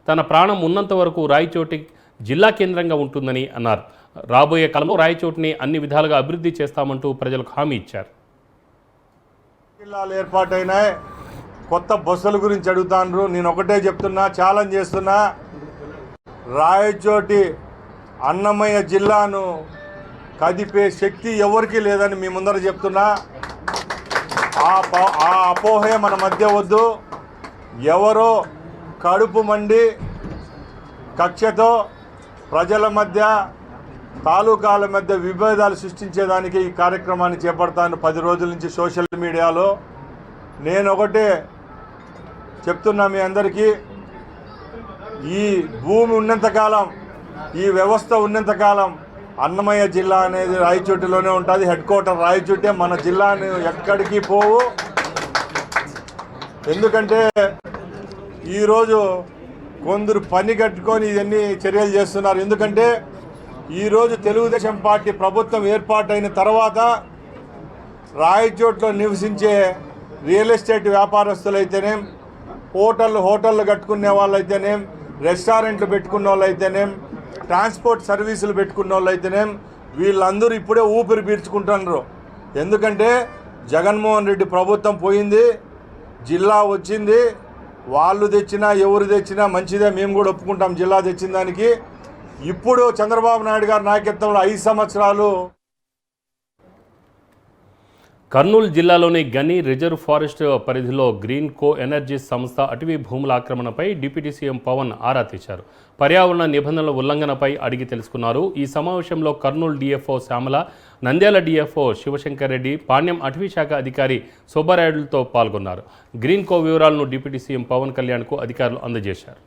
తన ప్రాణం ఉన్నంత వరకు రాయచోటి జిల్లా కేంద్రంగా ఉంటుందని అన్నారు. రాబోయే కాలంలో రాయచోటిని అన్ని విధాలుగా అభివృద్ధి చేస్తామంటూ ప్రజలకు హామీ ఇచ్చారు. జిల్లాలు ఏర్పాటైనాయి, కొత్త బస్సుల గురించి అడుగుతాను. నేను ఒకటే చెప్తున్నా, ఛాలెంజ్ చేస్తున్నా, రాయచోటి అన్నమయ్య జిల్లాను కదిపే శక్తి ఎవరికీ లేదని మీ ముందర చెప్తున్నా. ఆ అపోహే మన మధ్య వద్దు. ఎవరో కడుపు మండి కక్షతో ప్రజల మధ్య, తాలూకాల మధ్య విభేదాలు సృష్టించేదానికి ఈ కార్యక్రమాన్ని చేపడతాను 10 రోజుల నుంచి సోషల్ మీడియాలో. నేను ఒకటే చెప్తున్నా మీ అందరికీ, ఈ భూమి ఉన్నంతకాలం, ఈ వ్యవస్థ ఉన్నంతకాలం అన్నమయ్య జిల్లా అనేది రాయచోటిలోనే ఉంటుంది. హెడ్ క్వార్టర్ రాయచోటే. మన జిల్లాని ఎక్కడికి పోవు. ఎందుకంటే ఈరోజు కొందరు పని కట్టుకొని ఇవన్నీ చర్యలు చేస్తున్నారు. ఎందుకంటే ఈరోజు తెలుగుదేశం పార్టీ ప్రభుత్వం ఏర్పాటైన తర్వాత రాయచోట్లో నివసించే రియల్ ఎస్టేట్ వ్యాపారస్తులైతేనేం, హోటళ్ళు కట్టుకునే వాళ్ళైతేనేం, రెస్టారెంట్లు పెట్టుకున్న వాళ్ళైతేనేం, ట్రాన్స్పోర్ట్ సర్వీసులు పెట్టుకున్న వాళ్ళైతేనేం, వీళ్ళందరూ ఇప్పుడే ఊపిరి పీల్చుకుంటున్నారు. ఎందుకంటే జగన్మోహన్ రెడ్డి ప్రభుత్వం పోయింది, జిల్లా వచ్చింది. వాళ్ళు తెచ్చినా ఎవరు తెచ్చినా మంచిదే, మేము కూడా ఒప్పుకుంటాం జిల్లా తెచ్చిన దానికి. ఇప్పుడు చంద్రబాబు నాయుడు గారి నాయకత్వంలో 5 సంవత్సరాలు. కర్నూలు జిల్లాలోని గని రిజర్వ్ ఫారెస్ట్ పరిధిలో గ్రీన్ కో ఎనర్జీ సంస్థ అటవీ భూముల ఆక్రమణపై డిప్యూటీ సీఎం పవన్ ఆరా తీశారు. పర్యావరణ నిబంధనల ఉల్లంఘనపై అడిగి తెలుసుకున్నారు. ఈ సమావేశంలో కర్నూలు డిఎఫ్ఓ శ్యామల, నంద్యాల డిఎఫ్ఓ శివశంకర్ రెడ్డి, పాణ్యం అటవీ శాఖ అధికారి సుబ్బారాయుడులతో పాల్గొన్నారు. గ్రీన్ కో వివరాలను డిప్యూటీ సీఎం పవన్ కళ్యాణ్కు అధికారులు అందజేశారు.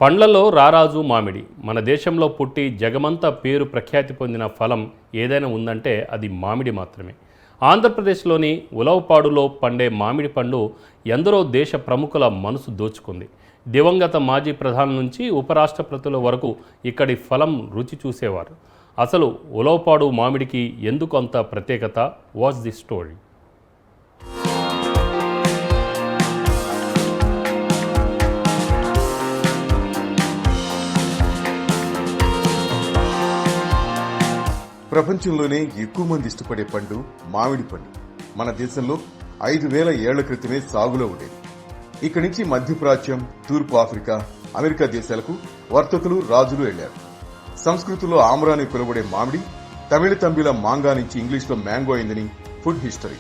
పండ్లలో రారాజు మామిడి. మన దేశంలో పుట్టి జగమంతా పేరు ప్రఖ్యాతి పొందిన ఫలం ఏదైనా ఉందంటే అది మామిడి మాత్రమే. ఆంధ్రప్రదేశ్లోని ఉలవపాడులో పండే మామిడి పండు ఎందరో దేశ ప్రముఖుల మనసు దోచుకుంది. దివంగత మాజీ ప్రధాని నుంచి ఉపరాష్ట్రపతుల వరకు ఇక్కడి ఫలం రుచి చూసేవారు. అసలు ఉలవపాడు మామిడికి ఎందుకు అంత ప్రత్యేకత? What's the story? ప్రపంచంలోనే ఎక్కువ మంది ఇష్టపడే పండు మామిడి పండు. మన దేశంలో 5,000 ఏళ్ల క్రితమే సాగులో ఉండేది. ఇక్కడి నుంచి మధ్యప్రాచ్యం, తూర్పు ఆఫ్రికా, అమెరికా దేశాలకు వర్తకులు, రాజులు వెళ్లారు. సంస్కృతిలో ఆమ్రాని పిలువబడే మామిడి తమిళ తంబిల మాంగా నుంచి ఇంగ్లీష్లో మ్యాంగో అయిందని ఫుడ్ హిస్టరీ.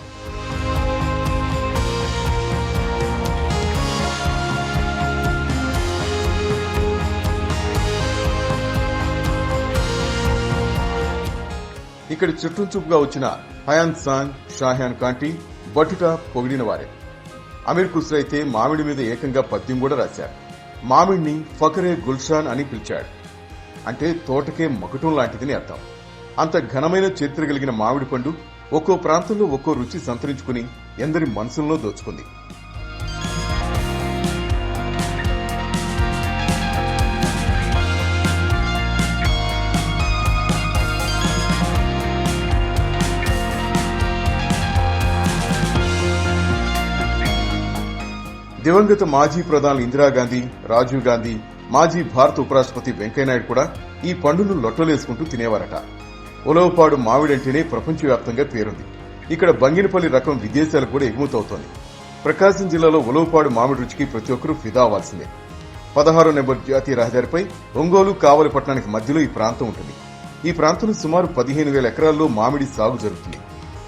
ఇక్కడ చుట్టూ చూపుగా వచ్చిన హయాన్ సాంగ్, షాహ్యాన్ కాంటి, బటుటా పొగిడిన వారే. అమీర్ ఖుస్రో అయితే మామిడి మీద ఏకంగా పద్యం కూడా రాశారు. మామిడిని ఫకరే గుల్షాన్ అని పిలిచాడు. అంటే తోటకే మకుటం లాంటిదని అర్థం. అంత ఘనమైన చరిత్ర కలిగిన మామిడి పండు ఒక్కో ప్రాంతంలో ఒక్కో రుచి సంతరించుకుని ఎందరి మనసుల్లో దోచుకుంది. దివంగత మాజీ ప్రధాని ఇందిరాగాంధీ, రాజీవ్ గాంధీ, మాజీ భారత ఉపరాష్ట్రపతి వెంకయ్యనాయుడు కూడా ఈ పండును లొట్టలేసుకుంటూ తినేవారట. ఉలవపాడు మామిడంటేనే ప్రపంచవ్యాప్తంగా పేరుంది. ఇక్కడ బంగినపల్లి రకం విదేశాలకు కూడా ఎగుమతవుతోంది. ప్రకాశం జిల్లాలో ఉలవపాడు మామిడి రుచికి ప్రతి ఒక్కరూ ఫిదా అవ్వాల్సిందే. 16వ నెంబర్ జాతీయ రహదారిపై ఒంగోలు కావలి పట్టణానికి మధ్యలో ఈ ప్రాంతం ఉంటుంది. ఈ ప్రాంతంలో సుమారు 15,000 ఎకరాల్లో మామిడి సాగు జరుగుతుంది.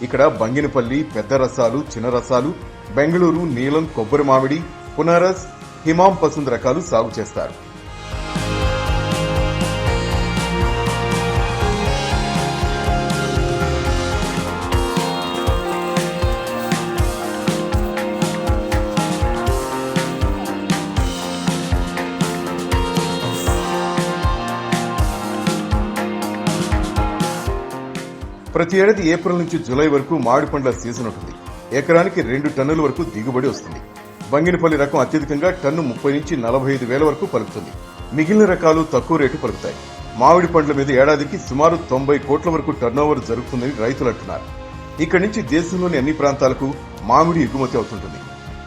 ఇక్కడ బంగినపల్లి, పెద్ద రసాలు, చిన్న రసాలు, బెంగళూరు, నీలం, కొబ్బరి మామిడి, పునారస్, హిమాం పసంద్ రకాలు సాగు చేస్తారు. ప్రతి ఏడాది ఏప్రిల్ నుంచి జూలై వరకు మామిడి పండ్ల సీజన్ ఉంటుంది. ఎకరానికి 2 టన్నుల వరకు దిగుబడి వస్తుంది. బంగినపల్లి రకం అత్యధికంగా టన్ను 30 నుంచి 45 వేల వరకు పలుకుతుంది. మిగిలిన రకాలు తక్కువ రేటు పలుకుతాయి. మామిడి పండ్ల మీద ఏడాదికి సుమారు 90 కోట్ల వరకు టర్నోవర్ జరుగుతుందని రైతులు అంటున్నారు. ఇక్కడి నుంచి దేశంలోని అన్ని ప్రాంతాలకు మామిడి ఎగుమతి అవుతుంటుంది.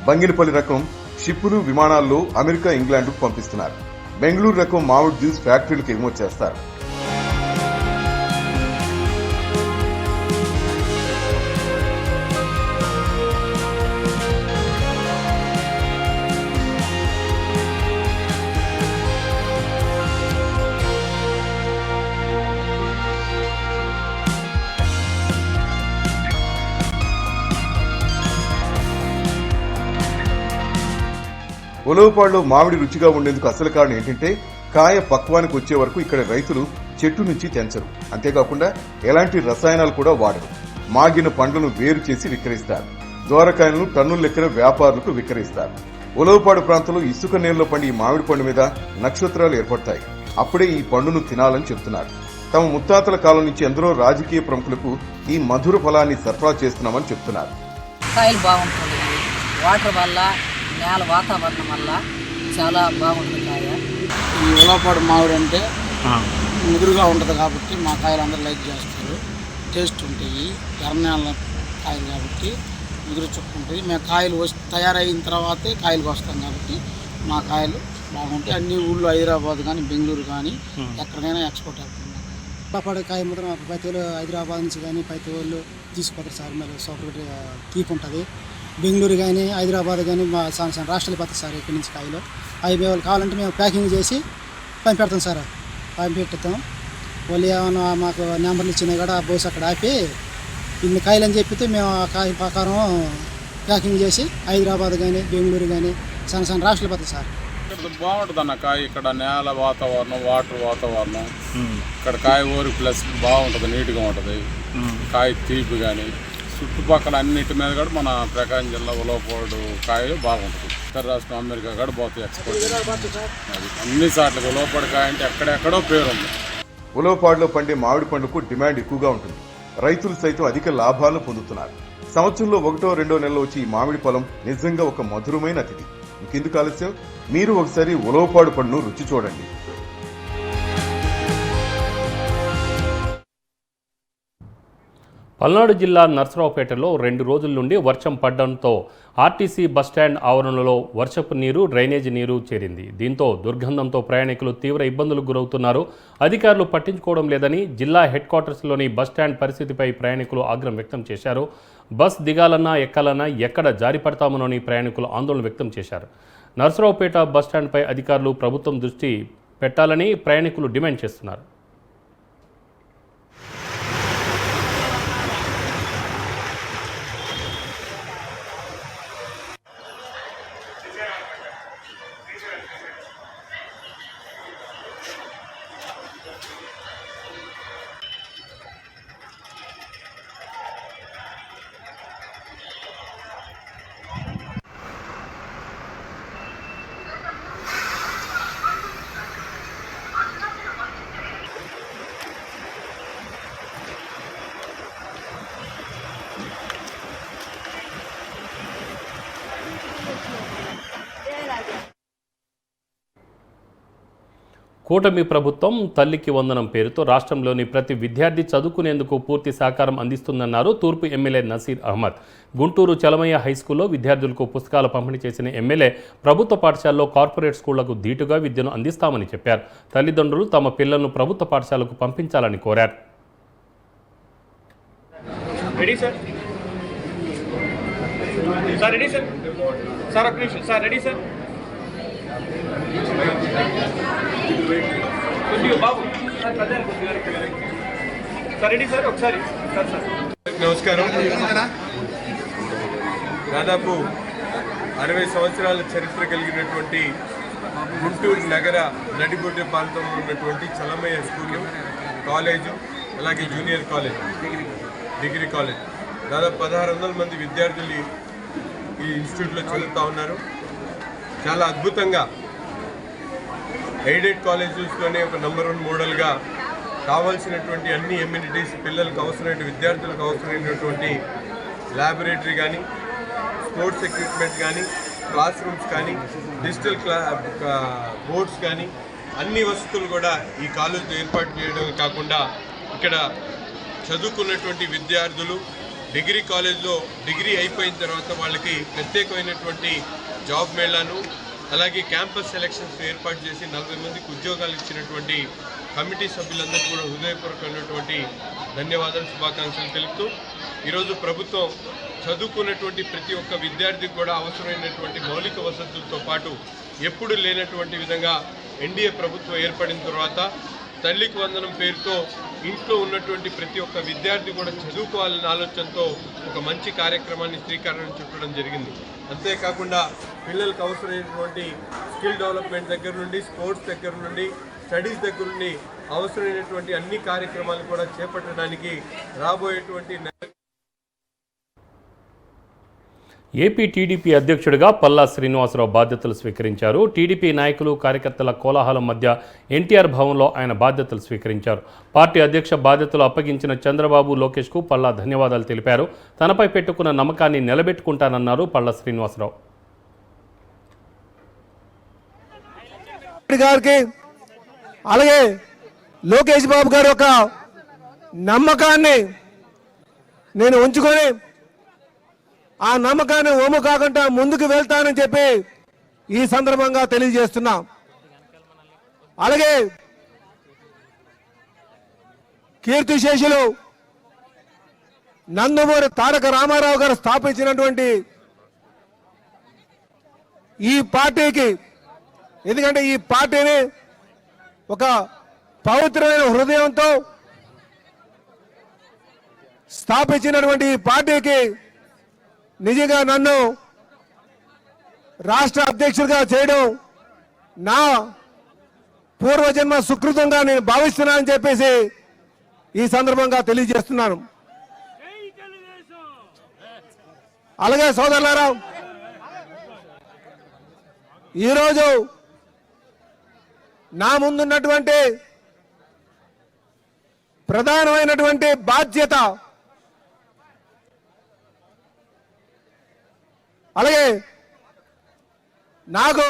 బంగినపల్లి రకం షిప్పులు, విమానాల్లో అమెరికా, ఇంగ్లాండ్కు పంపిస్తున్నారు. బెంగళూరు రకం మామిడి జ్యూస్ ఫ్యాక్టరీలకు ఎగుమతి చేస్తారు. ఉలవపాడులో మామిడి రుచిగా ఉండేందుకు అసలు కారణం ఏంటంటే కాయ పక్వానికి వచ్చే వరకు ఇక్కడ రైతులు చెట్టు నుంచి తెంచరు. అంతేకాకుండా ఎలాంటి రసాయనాలు కూడా వాడరు. మాగిన పండ్లను వేరు చేసి విక్రయిస్తారు. దోరకాయలను టన్నుల లెక్కన వ్యాపారులకు విక్రయిస్తారు. ఉలవపాడు ప్రాంతంలో ఇసుక నేలలో పండి ఈ మామిడి పండు మీద నక్షత్రాలు ఏర్పడతాయి. అప్పుడే ఈ పండును తినాలని చెప్తున్నారు. తమ ముత్తాతల కాలం నుంచి ఎందరో రాజకీయ ప్రముఖులకు ఈ మధుర ఫలాన్ని సరఫరా చేస్తున్నామని చెప్తున్నారు. కాయలు బాగుంటుంది, వాటర్ వల్ల, నేల వాతావరణం వల్ల చాలా బాగుంటుంది కాయ. ఈ ఉలవపాడు మామిడి అంటే ముదురుగా ఉంటుంది కాబట్టి మా కాయలు అందరూ లైక్ చేస్తారు. టేస్ట్ ఉంటాయి. ఎర్రనేల కాయలు కాబట్టి ముదురు చుక్కుంటుంది. మేము కాయలు తయారైన తర్వాతే కాయలు వస్తాం కాబట్టి మా కాయలు బాగుంటాయి. అన్ని ఊళ్ళో హైదరాబాద్ కానీ, బెంగళూరు కానీ ఎక్కడికైనా ఎక్స్పోర్ట్ అవుతుంది. ఉలవపాడు కాయ ముద్ర ప్రతి వాళ్ళు హైదరాబాద్ నుంచి కానీ ప్రతి వాళ్ళు తీసుకుపోతారు సార్. మరి సూపర్ తీపి ఉంటుంది. బెంగళూరు కానీ, హైదరాబాద్ కానీ మా రాష్ట్రాలు పోతాయి సార్. ఇక్కడి నుంచి కాయలు అవి మేము కావాలంటే మేము ప్యాకింగ్ చేసి పంపెడతాం సార్. పంపెడతాం. వాళ్ళు ఏమైనా మాకు నెంబర్లు ఇచ్చినా కూడా ఆ బోస్ అక్కడ ఆపి ఇన్ని కాయలు అని చెప్పితే మేము ఆ కాయ ప్రకారం ప్యాకింగ్ చేసి హైదరాబాద్ కానీ, బెంగళూరు కానీ సన్న రాష్ట్రాలు పోతాయి సార్. ఇక్కడ బాగుంటుంది అన్న కాయ. ఇక్కడ నేల వాతావరణం, వాటర్ వాతావరణం, ఇక్కడ కాయ ఊరి ప్లస్ బాగుంటుంది, నీట్గా ఉంటుంది. కాయ తీపి కానీ చుట్టుపక్కల అన్నిటి మీద కూడా మన ప్రకాశం జిల్లా ఉలవపాడు కాయలు బాగుంటుంది. ఇతర రాష్ట్రం అమెరికా కూడా పోతాయి ఎక్స్పోర్ట్. అన్ని సార్లు ఉలవపాడు కాయ అంటే ఎక్కడెక్కడో పేరుంది. ఉలవపాడులో పండే మామిడి పండుకు డిమాండ్ ఎక్కువగా ఉంటుంది. రైతులు సైతం అధిక లాభాలను పొందుతున్నారు. సంవత్సరంలో 1-2 నెలలు వచ్చి ఈ మామిడి పొలం నిజంగా ఒక మధురమైన అతిథి. ఇంకెందుకు ఆలస్యం, మీరు ఒకసారి ఉలవపాడు పండును రుచి చూడండి. పల్నాడు జిల్లా నర్సరావుపేటలో 2 రోజుల నుండి వర్షం పడడంతో ఆర్టీసీ బస్టాండ్ ఆవరణలో వర్షపు నీరు, డ్రైనేజీ నీరు చేరింది. దీంతో దుర్గంధంతో ప్రయాణికులు తీవ్ర ఇబ్బందులకు గురవుతున్నారు. అధికారులు పట్టించుకోవడం లేదని జిల్లా హెడ్ క్వార్టర్స్లోని బస్టాండ్ పరిస్థితిపై ప్రయాణికులు ఆగ్రహం వ్యక్తం చేశారు. బస్ దిగాలన్నా ఎక్కాలన్నా ఎక్కడ జారిపడతామోనని ప్రయాణికులు ఆందోళన వ్యక్తం చేశారు. నర్సరావుపేట బస్టాండ్పై అధికారులు ప్రభుత్వం దృష్టి పెట్టాలని ప్రయాణికులు డిమాండ్ చేస్తున్నారు. కూటమి ప్రభుత్వం తల్లికి వందనం పేరుతో రాష్ట్రంలోని ప్రతి విద్యార్థి చదువుకునేందుకు పూర్తి సహకారం అందిస్తుందన్నారు తూర్పు ఎమ్మెల్యే నసీర్ అహ్మద్. గుంటూరు చలమయ్య హైస్కూల్లో విద్యార్థులకు పుస్తకాలు పంపిణీ చేసిన ఎమ్మెల్యే ప్రభుత్వ పాఠశాలలో కార్పొరేట్ స్కూళ్లకు ధీటుగా విద్యను అందిస్తామని చెప్పారు. తల్లిదండ్రులు తమ పిల్లలను ప్రభుత్వ పాఠశాలకు పంపించాలని కోరారు. నమస్కారం. దాదాపు 60 సంవత్సరాల చరిత్ర కలిగినటువంటి గుంటూరు నగర నడిబొడ్డు ప్రాంతంలో ఉన్నటువంటి చలమయ్య స్కూలు, కాలేజు, అలాగే జూనియర్ కాలేజ్, డిగ్రీ కాలేజ్, దాదాపు 1600 మంది విద్యార్థులు ఈ ఇన్స్టిట్యూట్లో చదువుతూ ఉన్నారు. చాలా అద్భుతంగా ఎయిడెడ్ కాలేజెస్లోనే ఒక నంబర్ 1 మోడల్గా కావాల్సినటువంటి అన్ని ఎమ్యూనిటీస్, పిల్లలకు అవసరమైన విద్యార్థులకు అవసరమైనటువంటి ల్యాబొరేటరీ కానీ, స్పోర్ట్స్ ఎక్విప్మెంట్ కానీ, క్లాస్ రూమ్స్ కానీ, డిజిటల్ బోర్డ్స్ కానీ అన్ని వసతులు కూడా ఈ కాలేజీలో ఏర్పాటు చేయడం కాకుండా ఇక్కడ చదువుకున్నటువంటి విద్యార్థులు డిగ్రీ కాలేజ్లో డిగ్రీ అయిపోయిన తర్వాత వాళ్ళకి ప్రత్యేకమైనటువంటి జాబ్ మేళాను, అలాగే క్యాంపస్ సెలక్షన్స్ ఏర్పాటు చేసి 40 మందికి ఉద్యోగాలు ఇచ్చినటువంటి కమిటీ సభ్యులందరూ కూడా హృదయపూర్వకమైనటువంటి ధన్యవాదాలు, శుభాకాంక్షలు తెలుపుతూ ఈరోజు ప్రభుత్వం చదువుకున్నటువంటి ప్రతి ఒక్క విద్యార్థికి కూడా అవసరమైనటువంటి మౌలిక వసతులతో పాటు ఎప్పుడు లేనటువంటి విధంగా ఎన్డీఏ ప్రభుత్వం ఏర్పడిన తర్వాత తల్లికి వందనం పేరుతో ఇంట్లో ఉన్నటువంటి ప్రతి ఒక్క విద్యార్థి కూడా చదువుకోవాలనే ఆలోచనతో ఒక మంచి కార్యక్రమాన్ని శ్రీకారం చుట్టడం జరిగింది. అంతేకాకుండా పిల్లలకు అవసరమైనటువంటి స్కిల్ డెవలప్మెంట్ దగ్గర నుండి, స్పోర్ట్స్ దగ్గర నుండి, స్టడీస్ దగ్గర నుండి అవసరమైనటువంటి అన్ని కార్యక్రమాలు కూడా చేపట్టడానికి రాబోయేటువంటి ఏపీ టీడీపీ అధ్యక్షుడిగా పల్లా శ్రీనివాసరావు బాధ్యతలు స్వీకరించారు. టీడీపీ నాయకులు, కార్యకర్తల కోలాహలం మధ్య ఎన్టీఆర్ భవన్లో ఆయన బాధ్యతలు స్వీకరించారు. పార్టీ అధ్యక్ష బాధ్యతలు అప్పగించిన చంద్రబాబు, లోకేష్కు పల్లా ధన్యవాదాలు తెలిపారు. తనపై పెట్టుకున్న నమ్మకాన్ని నిలబెట్టుకుంటానన్నారు పల్లా శ్రీనివాసరావు. గారికి అలాగే లోకేష్ బాబు గారి యొక్క నమ్మకాన్ని నేను ఉంచుకొని ఆ నమ్మకాన్ని ఓము కాకుండా ముందుకు వెళ్తానని చెప్పి ఈ సందర్భంగా తెలియజేస్తున్నా. అలాగే కీర్తిశేషులు నందమూరి తారక రామారావు గారు స్థాపించినటువంటి ఈ పార్టీకి, ఎందుకంటే ఈ పార్టీని ఒక పవిత్రమైన హృదయంతో స్థాపించినటువంటి ఈ పార్టీకి నిజంగా నన్ను రాష్ట్ర అధ్యక్షుడిగా చేయడం నా పూర్వజన్మ సుకృతంగా నేను భావిస్తున్నానని చెప్పేసి ఈ సందర్భంగా తెలియజేస్తున్నాను. అలాగే సోదరులారా, ఈరోజు నా ముందున్నటువంటి ప్రధానమైనటువంటి బాధ్యత, అలాగే నాకు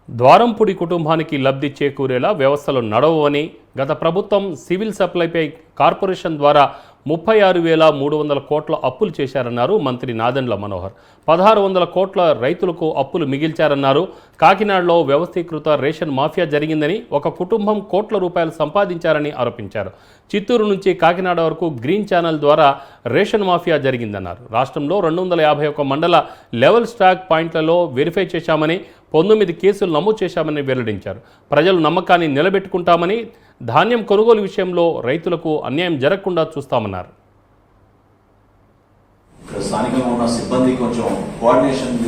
ద్వారంపూడి కుటుంబానికి లబ్ధి చేకూరేలా వ్యవస్థలు నడవని గత ప్రభుత్వం సివిల్ సప్లైపై కార్పొరేషన్ ద్వారా 36,300 కోట్ల అప్పులు చేశారన్నారు మంత్రి నాదెండ్ల మనోహర్. 1,600 కోట్ల రైతులకు అప్పులు మిగిల్చారన్నారు. కాకినాడలో వ్యవస్థీకృత రేషన్ మాఫియా జరిగిందని, ఒక కుటుంబం కోట్ల రూపాయలు సంపాదించారని ఆరోపించారు. చిత్తూరు నుంచి కాకినాడ వరకు గ్రీన్ ఛానల్ ద్వారా రేషన్ మాఫియా జరిగిందన్నారు. రాష్ట్రంలో 251 మండల లెవెల్ స్టాక్ పాయింట్లలో వెరిఫై చేశామని, 19 కేసులు నమోదు చేశామని వెల్లడించారు. ప్రజలు నమ్మకాన్ని నిలబెట్టుకుంటామని, ధాన్యం కొనుగోలు విషయంలో రైతులకు అన్యాయం జరగకుండా చూస్తామన్నారు. స్థానికంగా ఉన్న సిబ్బంది కొంచెం కోఆర్డినేషన్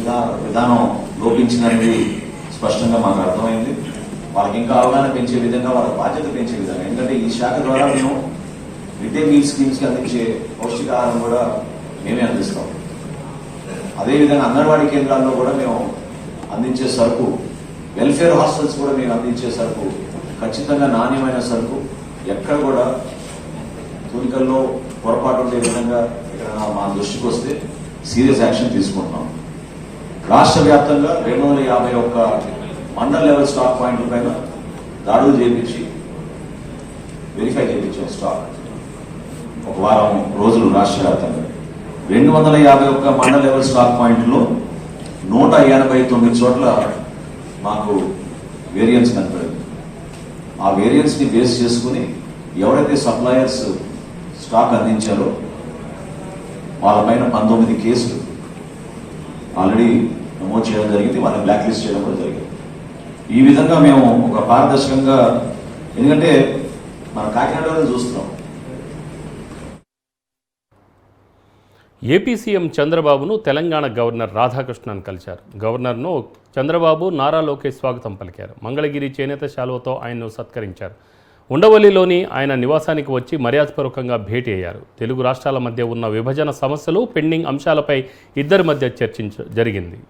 విధానం లోపించినది స్పష్టంగా మాకు అర్థమైంది. వాళ్ళకి ఇంకా అవగాహన పెంచే విధంగా, వాళ్ళ బాధ్యత పెంచే విధంగా, ఎందుకంటే ఈ శాఖ ద్వారా మేము మిడ్ డే మీల్ స్కీమ్స్కి అందించే పౌష్టికాహారం కూడా మేమే అందిస్తాం. అదేవిధంగా అంగన్వాడీ కేంద్రాల్లో కూడా మేము అందించే సరుకు, వెల్ఫేర్ హాస్టల్స్ కూడా మేము అందించే సరుకు ఖచ్చితంగా నాణ్యమైన సరుకు, ఎక్కడ కూడా తూనికల్లో పొరపాటు ఉండే విధంగా ఇక్కడ మా దృష్టికి వస్తే సీరియస్ యాక్షన్ తీసుకుంటున్నాం. రాష్ట్ర వ్యాప్తంగా 251 మండల్ లెవెల్ స్టాక్ పాయింట్ల పైన దాడులు చేయించి వెరిఫై చేయించాం స్టాక్ ఒక వారం రోజులు రాష్ట్ర వ్యాప్తంగా 251 మండల్ లెవెల్ స్టాక్ పాయింట్లో 189 చోట్ల మాకు వేరియన్స్ కనపడింది. ఆ వేరియన్స్ని బేస్ చేసుకుని ఎవరైతే సప్లయర్స్ స్టాక్ అందించారో వాళ్ళపైన 19 కేసులు ఆల్రెడీ నమోదు చేయడం జరిగింది, వాళ్ళని బ్లాక్ లిస్ట్ చేయడం కూడా జరిగింది. ఈ విధంగా మేము ఒక పారదర్శకంగా, ఎందుకంటే మన కాకినాడలో చూస్తున్నాం. ఏపీ సీఎం చంద్రబాబును తెలంగాణ గవర్నర్ రాధాకృష్ణన్ కలిశారు. గవర్నర్ను చంద్రబాబు, నారా లోకేష్ స్వాగతం పలికారు. మంగళగిరి చేనేత శాలువతో ఆయన్ను సత్కరించారు. ఉండవల్లిలోని ఆయన నివాసానికి వచ్చి మర్యాదపూర్వకంగా భేటీ అయ్యారు. తెలుగు రాష్ట్రాల మధ్య ఉన్న విభజన సమస్యలు, పెండింగ్ అంశాలపై ఇద్దరి మధ్య జరిగింది.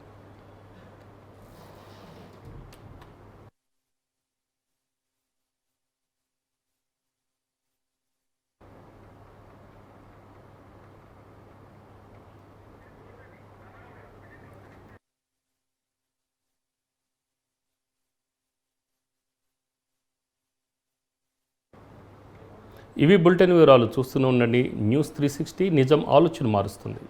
ఇవి బులెటిన్ వివరాలు. చూస్తూనే ఉండండి న్యూస్ 360, నిజం ఆలోచన మారుస్తుంది.